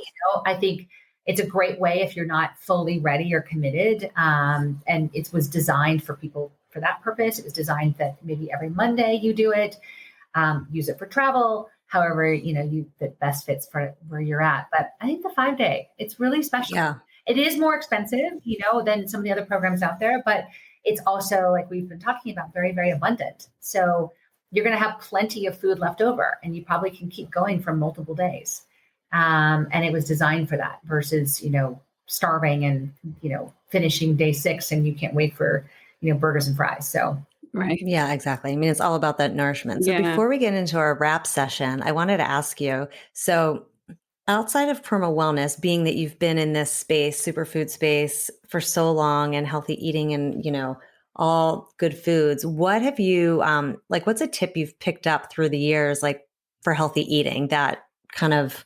I think it's a great way if you're not fully ready or committed. And it was designed for people for that purpose. It was designed that maybe every Monday you do it, use it for travel, however, that best fits for where you're at. But I think the 5-day, it's really special. Yeah. It is more expensive, than some of the other programs out there, but it's also, like we've been talking about, very, very abundant. So you're going to have plenty of food left over, and you probably can keep going for multiple days. And it was designed for that versus, starving and, finishing day 6 and you can't wait for, burgers and fries. So. Right. Yeah, exactly. I mean, it's all about that nourishment. So before we get into our wrap session, I wanted to ask you, so outside of Kroma Wellness, being that you've been in this space, superfood space for so long and healthy eating and, all good foods, what have you, what's a tip you've picked up through the years, for healthy eating that kind of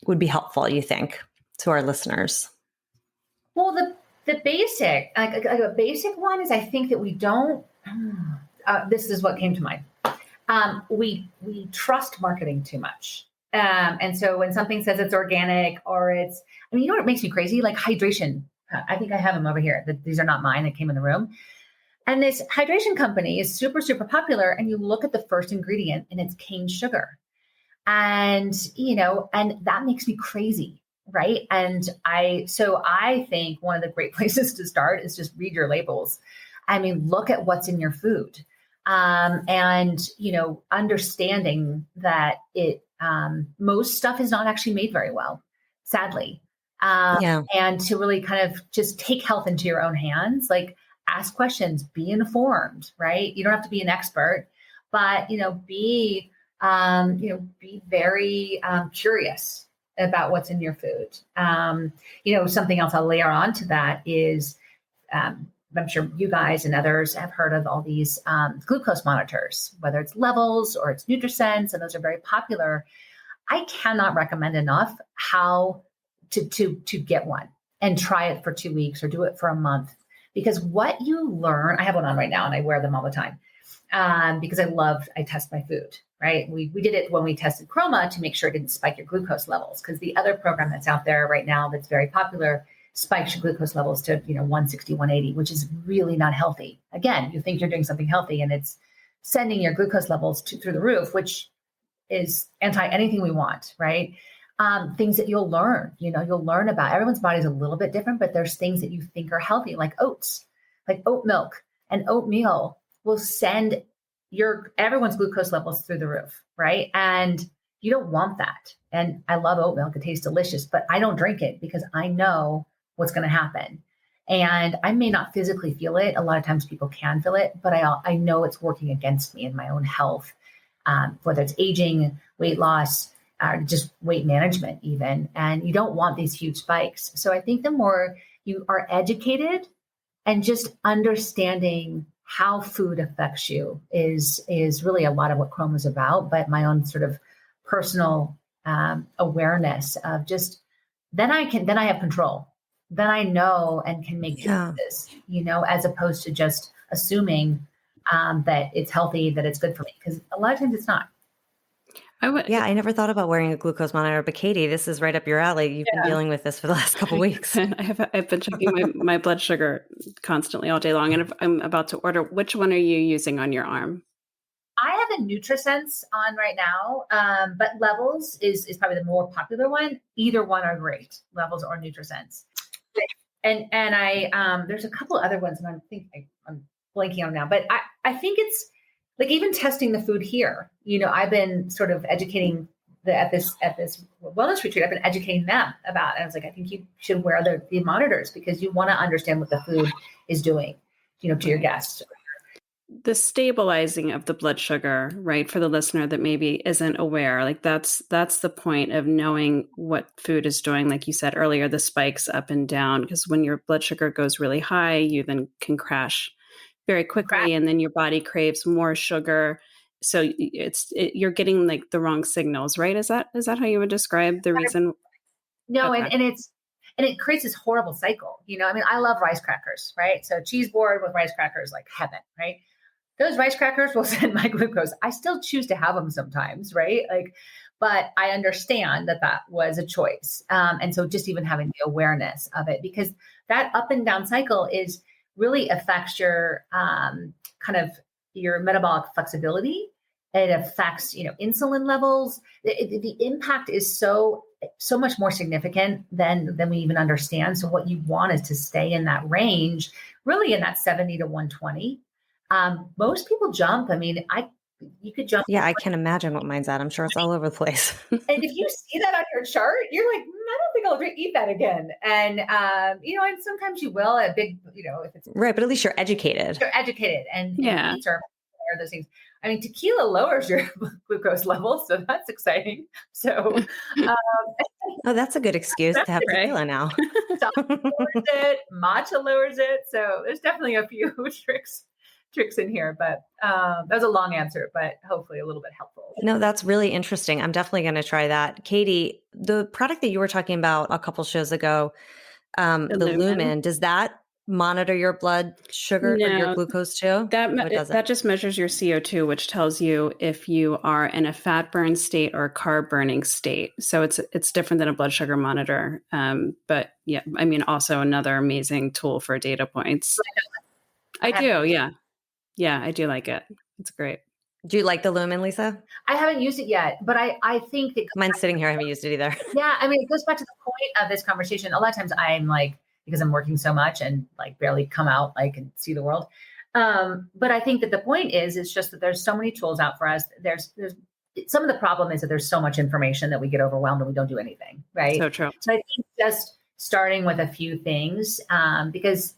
would be helpful, you think, to our listeners? Well, the basic, a basic one is, I think that we don't, this is what came to mind. We trust marketing too much. And so when something says it's organic or what makes me crazy? Like hydration. I think I have them over here. These are not mine. They came in the room. And this hydration company is super, super popular. And you look at the first ingredient and it's cane sugar. And, and that makes me crazy. Right. And I think one of the great places to start is just read your labels. I mean, look at what's in your food. And, understanding that most stuff is not actually made very well, sadly. And to really kind of just take health into your own hands, ask questions, be informed, right? You don't have to be an expert, but, be very curious about what's in your food. Something else I'll layer on to that is, I'm sure you guys and others have heard of all these glucose monitors, whether it's Levels or it's NutriSense, and those are very popular. I cannot recommend enough how to get one and try it for 2 weeks or do it for a month, because what you learn, I have one on right now and I wear them all the time because I test my food, right? We did it when we tested Kroma to make sure it didn't spike your glucose levels, because the other program that's out there right now that's very popular spikes your glucose levels to 160, 180, which is really not healthy. Again, you think you're doing something healthy and it's sending your glucose levels through the roof, which is anti anything we want, right? Things that you'll learn, you'll learn about. Everyone's body is a little bit different, but there's things that you think are healthy, like oats, like oat milk and oatmeal will send everyone's glucose levels through the roof, right? And you don't want that. And I love oat milk. It tastes delicious, but I don't drink it because I know what's going to happen. And I may not physically feel it. A lot of times people can feel it, but I know it's working against me in my own health, whether it's aging, weight loss, just weight management even. And you don't want these huge spikes. So I think the more you are educated and just understanding how food affects you is really a lot of what Kroma is about. But my own sort of personal awareness of just, then I have control. Then I know and can make choices, as opposed to just assuming that it's healthy, that it's good for me. Because a lot of times it's not. I never thought about wearing a glucose monitor, but Katie, this is right up your alley. You've been dealing with this for the last couple of weeks. I've been checking my blood sugar constantly all day long, and if I'm about to order, which one are you using on your arm? I have a NutriSense on right now, but Levels is probably the more popular one. Either one are great, Levels or NutriSense. And I there's a couple other ones, and I'm blanking on now, but I think it's like even testing the food here. I've been sort of educating at this wellness retreat. I've been educating them about it. I was like, I think you should wear the monitors because you want to understand what the food is doing, to your guests. The stabilizing of the blood sugar, right? For the listener that maybe isn't aware, that's the point of knowing what food is doing. Like you said earlier, the spikes up and down, because when your blood sugar goes really high, you then can crash very quickly, and then your body craves more sugar. So you're getting the wrong signals, right? Is that how you would describe the reason? No, okay. and it creates this horrible cycle. I love rice crackers, right? So cheese board with rice crackers, like heaven, right? Those rice crackers will send my glucose. I still choose to have them sometimes, right? But I understand that was a choice. And so just even having the awareness of it, because that up and down cycle really affects your kind of your metabolic flexibility. It affects, insulin levels. The impact is so much more significant than we even understand. So what you want is to stay in that range really in that 70 to 120. Most people jump. I mean, you could jump. Yeah, I can imagine what mine's at. I'm sure it's all over the place. And if you see that on your chart, you're like, I don't think I'll eat that again. And, and sometimes you will a big, if it's right. But at least you're educated. And meats are those things. I mean, tequila lowers your glucose levels. So that's exciting. So, oh, that's a good excuse to have tequila now. lowers it, matcha lowers it. So there's definitely a few tricks in here, but that was a long answer, but hopefully a little bit helpful. No, that's really interesting. I'm definitely going to try that. Katie, the product that you were talking about a couple shows ago, the Lumen, does that monitor your blood sugar or your glucose too? That just measures your CO2, which tells you if you are in a fat burn state or a carb burning state. So it's different than a blood sugar monitor. But yeah, I mean, also another amazing tool for data points. I do. Yeah. Yeah, I do like it. It's great. Do you like the Lumen, Lisa? I haven't used it yet, but I think that mine's sitting here. I haven't used it either. Yeah. I mean, it goes back to the point of this conversation. A lot of times I'm like, because I'm working so much and like barely come out, like, and see the world. But I think that the point is, it's just that there's so many tools out for us. There's some of the problem is that there's so much information that we get overwhelmed and we don't do anything. Right. So true. So I think just starting with a few things, because,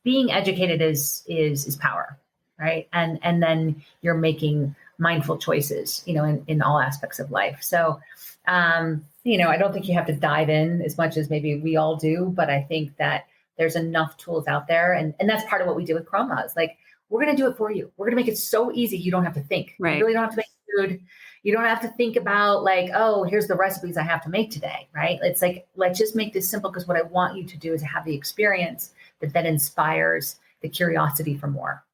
being educated is power. Right. And then you're making mindful choices, in all aspects of life. So, I don't think you have to dive in as much as maybe we all do, but I think that there's enough tools out there. And that's part of what we do with Kroma. Is like, we're going to do it for you. We're going to make it so easy. You don't have to think. Right. You really don't have to make food. You don't have to think about like, oh, here's the recipes I have to make today. Right. It's like, let's just make this simple, because what I want you to do is have the experience that then inspires the curiosity for more.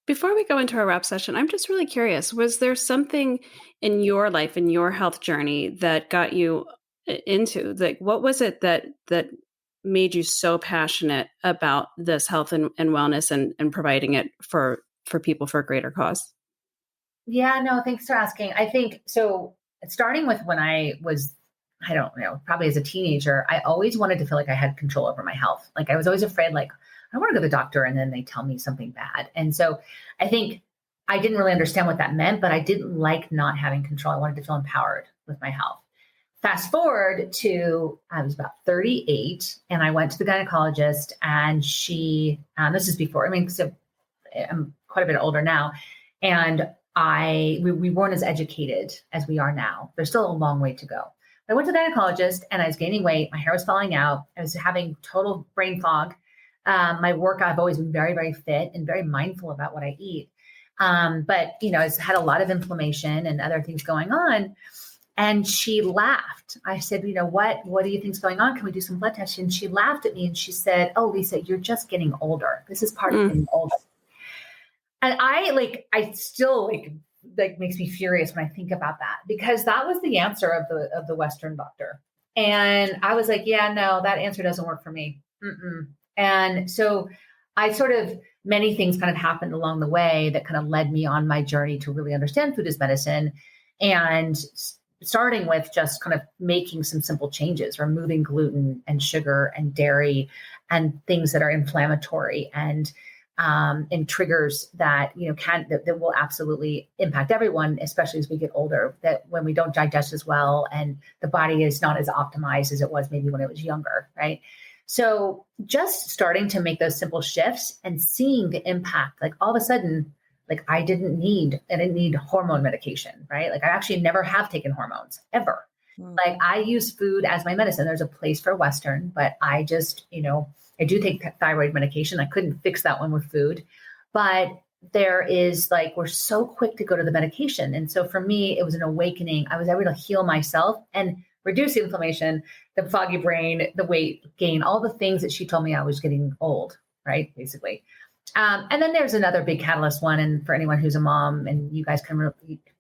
Before we go into our wrap session, I'm just really curious, was there something in your life, in your health journey that got you into, like, what was it that made you so passionate about this health and wellness and providing it for people for a greater cause? Yeah, no, thanks for asking. I think, so starting with when I was, I don't know, probably as a teenager, I always wanted to feel like I had control over my health. Like I was always afraid, like, I want to go to the doctor and then they tell me something bad. And so I think I didn't really understand what that meant, but I didn't like not having control. I wanted to feel empowered with my health. Fast forward to, I was about 38 and I went to the gynecologist and she, this is before, so I'm quite a bit older now. And we weren't as educated as we are now. There's still a long way to go. I went to the gynecologist and I was gaining weight. My hair was falling out. I was having total brain fog. My work, I've always been very, very fit and very mindful about what I eat. But, I had a lot of inflammation and other things going on. And she laughed. I said, what do you think's going on? Can we do some blood tests? And she laughed at me and she said, oh, Lisa, you're just getting older. This is part of getting older. And I still makes me furious when I think about that, because that was the answer of the Western doctor. And I was like, yeah, no, that answer doesn't work for me. Mm-mm. And so many things kind of happened along the way that kind of led me on my journey to really understand food as medicine, and starting with just kind of making some simple changes, removing gluten and sugar and dairy and things that are inflammatory and triggers that, that will absolutely impact everyone, especially as we get older, that when we don't digest as well and the body is not as optimized as it was maybe when it was younger. Right. So just starting to make those simple shifts and seeing the impact, like all of a sudden, like I didn't need hormone medication, right? Like I actually never have taken hormones ever. Like I use food as my medicine. There's a place for Western, but I just, I do take thyroid medication. I couldn't fix that one with food, but there is we're so quick to go to the medication. And so for me, it was an awakening. I was able to heal myself and reduce the inflammation, the foggy brain, the weight gain, all the things that she told me I was getting old, right? Basically. And then there's another big catalyst one. And for anyone who's a mom, and you guys can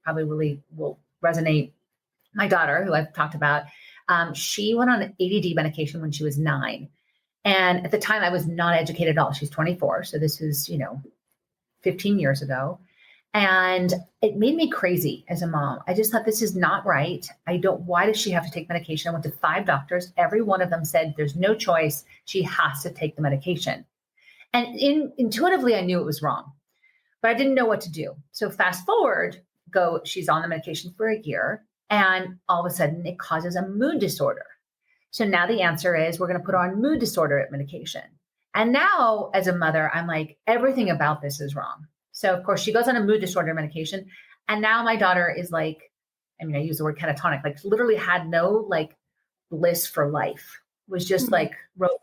probably really will resonate. My daughter, who I've talked about, she went on ADD medication when she was 9. And at the time I was not educated at all. She's 24. So this was, 15 years ago. And it made me crazy as a mom. I just thought, this is not right. Why does she have to take medication? I went to 5 doctors. Every one of them said there's no choice. She has to take the medication. And intuitively, I knew it was wrong, but I didn't know what to do. So fast forward, she's on the medication for a year, and all of a sudden it causes a mood disorder. So now the answer is we're going to put her on mood disorder medication. And now as a mother, I'm like, everything about this is wrong. So of course she goes on a mood disorder medication. And now my daughter is like, I use the word catatonic, like literally had no like bliss for life, was just like robotic.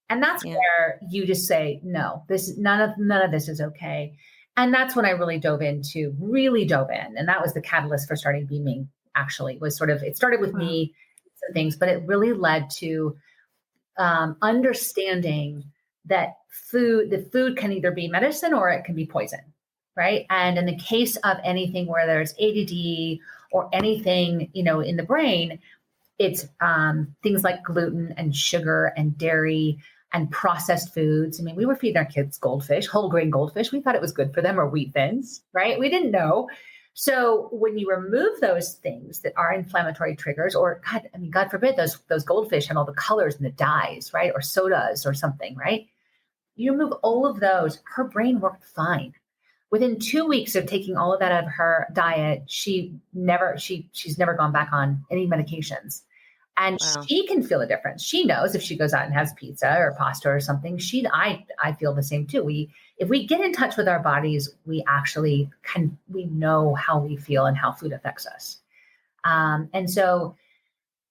And that's where you just say, no, none of this is okay. And that's when I really dove in. And that was the catalyst for starting Beaming, actually, it started with me, some things, but it really led to understanding that the food can either be medicine or it can be poison, right? And in the case of anything where there's ADD or anything, in the brain, it's things like gluten and sugar and dairy and processed foods. We were feeding our kids goldfish, whole grain goldfish. We thought it was good for them, or wheat thins, right? We didn't know. So when you remove those things that are inflammatory triggers, or God forbid, those goldfish and all the colors and the dyes, right? Or sodas or something, right? You remove all of those, her brain worked fine. Within 2 weeks of taking all of that out of her diet, she's never gone back on any medications. And she can feel a difference. She knows if she goes out and has pizza or pasta or something, I feel the same too. If we get in touch with our bodies, we know how we feel and how food affects us. And so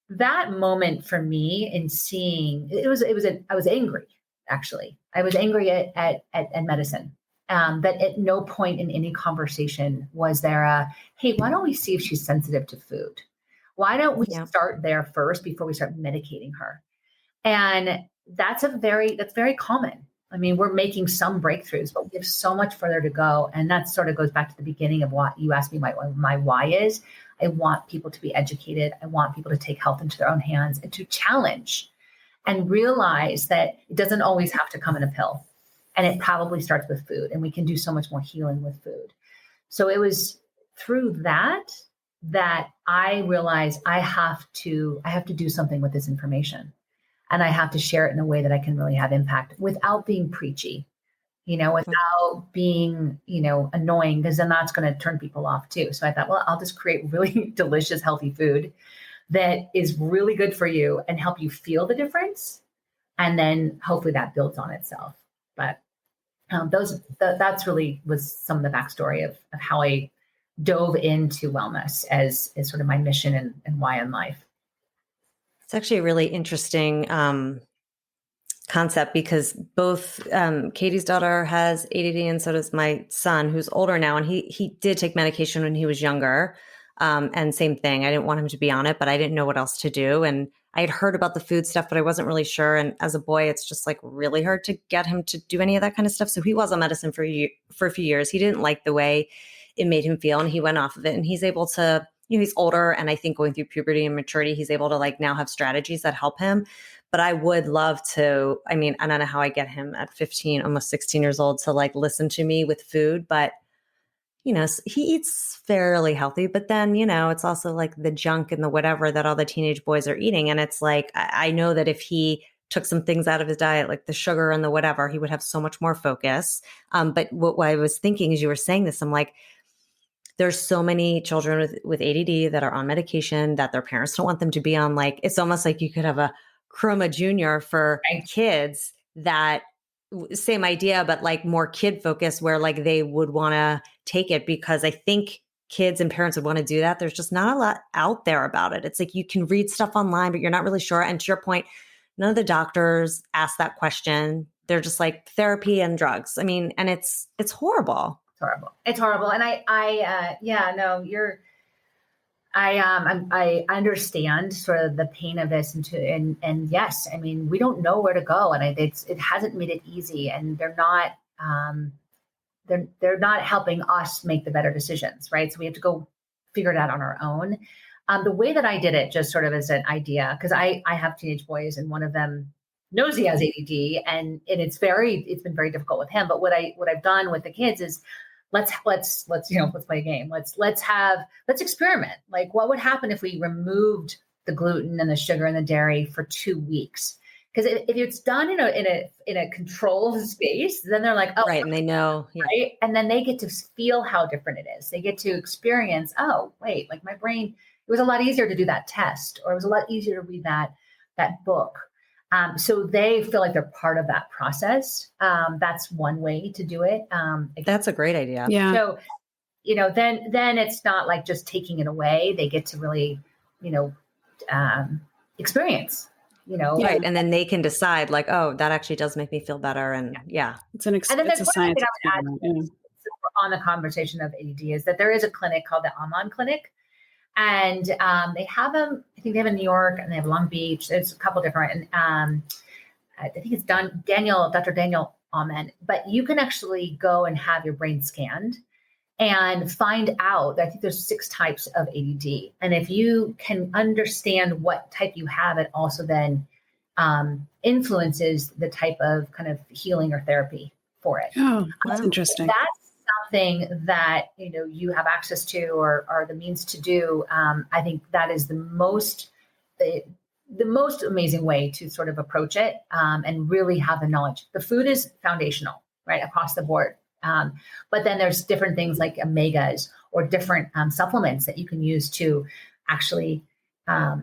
that moment for me in seeing, I was angry, actually. I was angry at medicine. That at no point in any conversation was there hey, why don't we see if she's sensitive to food? Why don't we start there first before we start medicating her? And that's very common. We're making some breakthroughs, but we have so much further to go. And that sort of goes back to the beginning of what you asked me my why is. I want people to be educated. I want people to take health into their own hands and to challenge and realize that it doesn't always have to come in a pill. And it probably starts with food, and we can do so much more healing with food. So it was through that I realized I have to do something with this information, and I have to share it in a way that I can really have impact without being preachy, without being, annoying, because then that's going to turn people off too. So I thought, well, I'll just create really delicious, healthy food that is really good for you and help you feel the difference. And then hopefully that builds on itself. But that's really was some of the backstory of how I dove into wellness as sort of my mission and why in life. It's actually a really interesting concept, because both Katie's daughter has ADD and so does my son, who's older now. And he did take medication when he was younger. And same thing. I didn't want him to be on it, but I didn't know what else to do. And I had heard about the food stuff, but I wasn't really sure. And as a boy, it's just like really hard to get him to do any of that kind of stuff. So he was on medicine for a few years. He didn't like the way it made him feel, and he went off of it. And he's able to, he's older, and I think going through puberty and maturity, he's able to like now have strategies that help him. But I would love to, I don't know how I get him at 15, almost 16 years old to like listen to me with food, but he eats fairly healthy, but then, it's also like the junk and the whatever that all the teenage boys are eating. And it's like, I know that if he took some things out of his diet, like the sugar and the whatever, he would have so much more focus. But what I was thinking as you were saying this, I'm like, there's so many children with ADD that are on medication that their parents don't want them to be on. Like, it's almost like you could have a Kroma Junior for kids that same idea, but like more kid focused, where like they would want to take it, because I think kids and parents would want to do that. There's just not a lot out there about it. It's like you can read stuff online, but you're not really sure. And to your point, none of the doctors ask that question. They're just like therapy and drugs. And it's horrible. It's horrible. And I understand sort of the pain of this, and yes, we don't know where to go, and it hasn't made it easy, and they're not helping us make the better decisions, right? So we have to go figure it out on our own. The way that I did it, just sort of as an idea, because I have teenage boys, and one of them knows he has ADD, and it's been very difficult with him. But what I've done with the kids is let's play a game. Let's experiment. Like, what would happen if we removed the gluten and the sugar and the dairy for 2 weeks? Because if it's done in a controlled space, then they're like, oh, right, and they know, right, and then they get to feel how different it is. They get to experience, oh, wait, like my brain, it was a lot easier to do that test, or it was a lot easier to read that book. So they feel like they're part of that process. That's one way to do it. That's a great idea. Yeah. So, then it's not like just taking it away. They get to really, experience, Right. And then they can decide like, oh, that actually does make me feel better. And it's an And then it's a science experiment. on the conversation of ADD is that there is a clinic called the Amon Clinic. And they have them, I think they have in New York and they have Long Beach. There's a couple different, and I think it's Dr. Daniel Amen. But you can actually go and have your brain scanned and find out that I think there's 6 types of ADD. And if you can understand what type you have, it also then influences the type of kind of healing or therapy for it. Oh, that's interesting. That's something that, you have access to or the means to do. I think that is the most amazing way to sort of approach it and really have the knowledge. The food is foundational, right, across the board. But then there's different things like omegas or different supplements that you can use to actually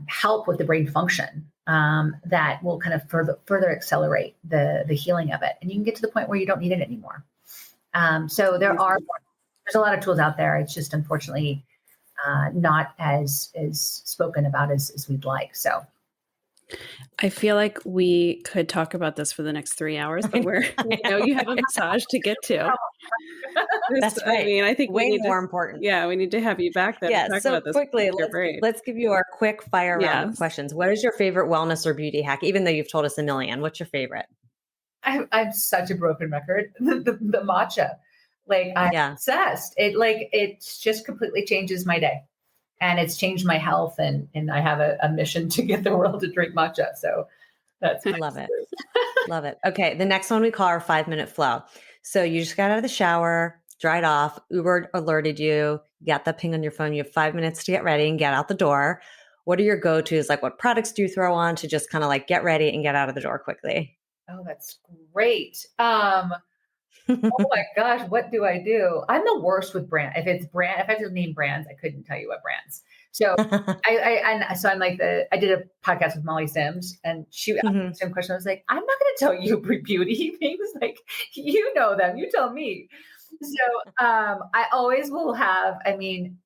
help with the brain function that will kind of further accelerate the healing of it. And you can get to the point where you don't need it anymore. So there's a lot of tools out there. It's just unfortunately not as spoken about as we'd like. So I feel like we could talk about this for the next 3 hours, but you have a massage to get to. That's right. I mean, I think way more important. Yeah, we need to have you back then to talk so about this. Quickly, let's give you our quick fire round of questions. What is your favorite wellness or beauty hack? Even though you've told us a million, what's your favorite? I'm such a broken record. The matcha, like I'm obsessed. It just completely changes my day. And it's changed my health, and I have a mission to get the world to drink matcha. So I love it. Love it. Okay. The next one we call our 5-minute flow. So you just got out of the shower, dried off, Uber alerted you, got the ping on your phone. You have 5 minutes to get ready and get out the door. What are your go-tos? Like, what products do you throw on to just kind of like get ready and get out of the door quickly? Oh, that's great. Oh my gosh, what do I do? I'm the worst with brand. If I have to name brands, I couldn't tell you what brands. So I'm like I did a podcast with Molly Sims, and she asked me the same question. I was like, I'm not going to tell you beauty things. Like, you know them, you tell me. So I always will have. I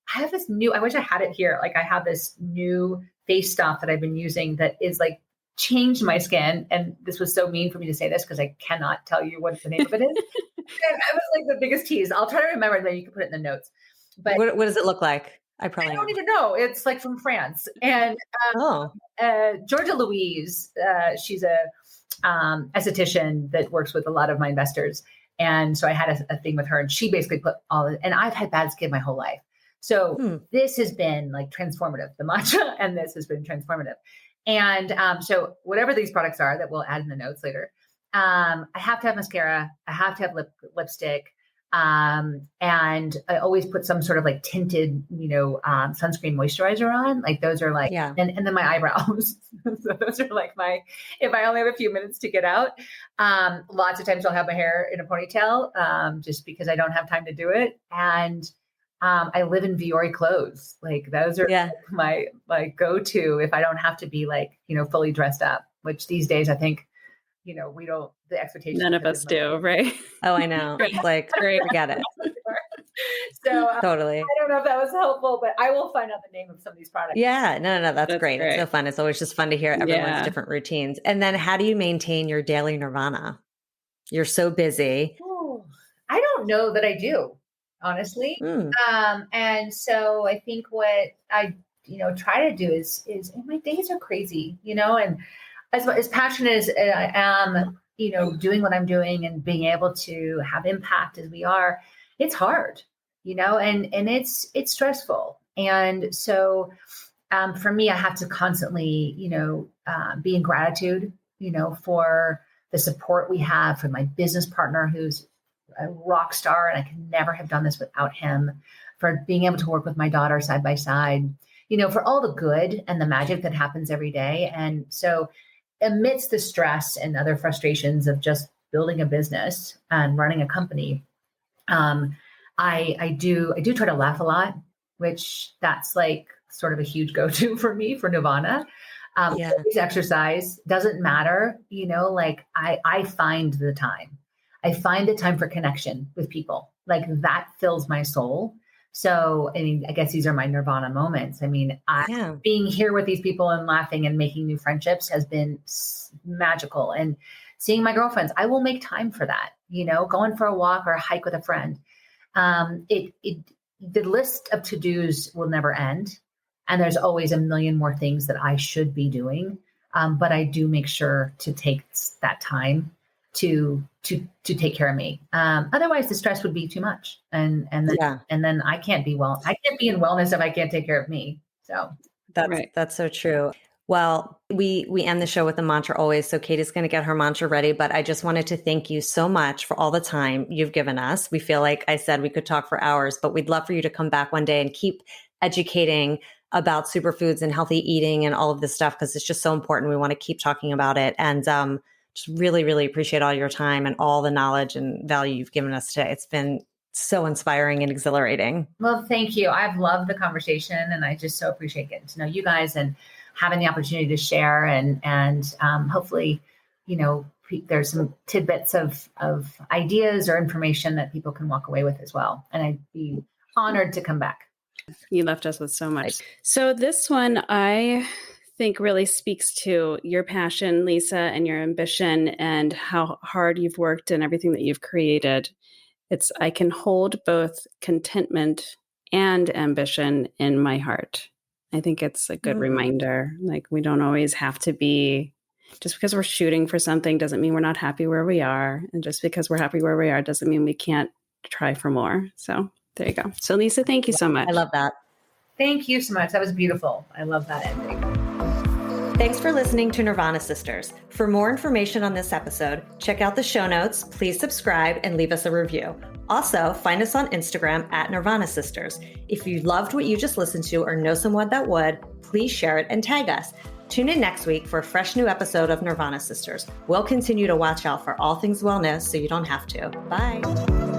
have this new. I wish I had it here. Like, I have this new face stuff that I've been using that is like changed my skin. And this was so mean for me to say this because I cannot tell you what the name of it is. And I was like the biggest tease. I'll try to remember that. You can put it in the notes. But what does it look like? I don't even know. It's like from France. And Georgia Louise, she's a esthetician that works with a lot of my investors. And so I had a thing with her, and she basically put and I've had bad skin my whole life. So this has been like transformative, the matcha, and this has been transformative. And so whatever these products are that we'll add in the notes later, I have to have mascara. I have to have lipstick. And I always put some sort of like tinted, sunscreen moisturizer on. Like those are like, and then my eyebrows. So those are like if I only have a few minutes to get out, lots of times I'll have my hair in a ponytail, just because I don't have time to do it. And I live in Viore clothes. Like those are my go-to if I don't have to be like, fully dressed up, which these days I think, we don't, the expectation. None of us do, right? Oh, I know. It's like, forget it. So totally. I don't know if that was helpful, but I will find out the name of some of these products. Yeah, no, that's great. It's so fun. It's always just fun to hear everyone's different routines. And then how do you maintain your daily nirvana? You're so busy. Oh, I don't know that I do, honestly. And so I think what I, try to do is my days are crazy, and as passionate as I am, doing what I'm doing and being able to have impact as we are, it's hard, and it's stressful. And so for me, I have to constantly, be in gratitude, for the support we have from my business partner, who's a rock star, and I could never have done this without him, for being able to work with my daughter side by side, for all the good and the magic that happens every day. And so amidst the stress and other frustrations of just building a business and running a company, I do try to laugh a lot, which that's like sort of a huge go-to for me for Nirvana. Exercise doesn't matter, I find the time. I find the time for connection with people. Like that fills my soul. So, I guess these are my Nirvana moments. Being here with these people and laughing and making new friendships has been magical. And seeing my girlfriends, I will make time for that, going for a walk or a hike with a friend. The list of to-dos will never end. And there's always a million more things that I should be doing. But I do make sure to take that time to take care of me. Otherwise the stress would be too much. And then I can't be well. I can't be in wellness if I can't take care of me. So that's so true. Well, we end the show with a mantra always. So Katie's going to get her mantra ready, but I just wanted to thank you so much for all the time you've given us. We feel like I said, we could talk for hours, but we'd love for you to come back one day and keep educating about superfoods and healthy eating and all of this stuff, because it's just so important. We want to keep talking about it. And just really, really appreciate all your time and all the knowledge and value you've given us today. It's been so inspiring and exhilarating. Well, thank you. I've loved the conversation, and I just so appreciate getting to know you guys and having the opportunity to share. And hopefully, there's some tidbits of ideas or information that people can walk away with as well. And I'd be honored to come back. You left us with so much. So this one, I think really speaks to your passion, Lisa, and your ambition and how hard you've worked and everything that you've created. I can hold both contentment and ambition in my heart. I think it's a good reminder. Like, we don't always have to be, just because we're shooting for something doesn't mean we're not happy where we are. And just because we're happy where we are doesn't mean we can't try for more. So there you go. So Lisa, thank you so much. I love that. Thank you so much. That was beautiful. I love that ending. Thanks for listening to Nirvana Sisters. For more information on this episode, check out the show notes, please subscribe, and leave us a review. Also, find us on Instagram at Nirvana Sisters. If you loved what you just listened to or know someone that would, please share it and tag us. Tune in next week for a fresh new episode of Nirvana Sisters. We'll continue to watch out for all things wellness so you don't have to. Bye.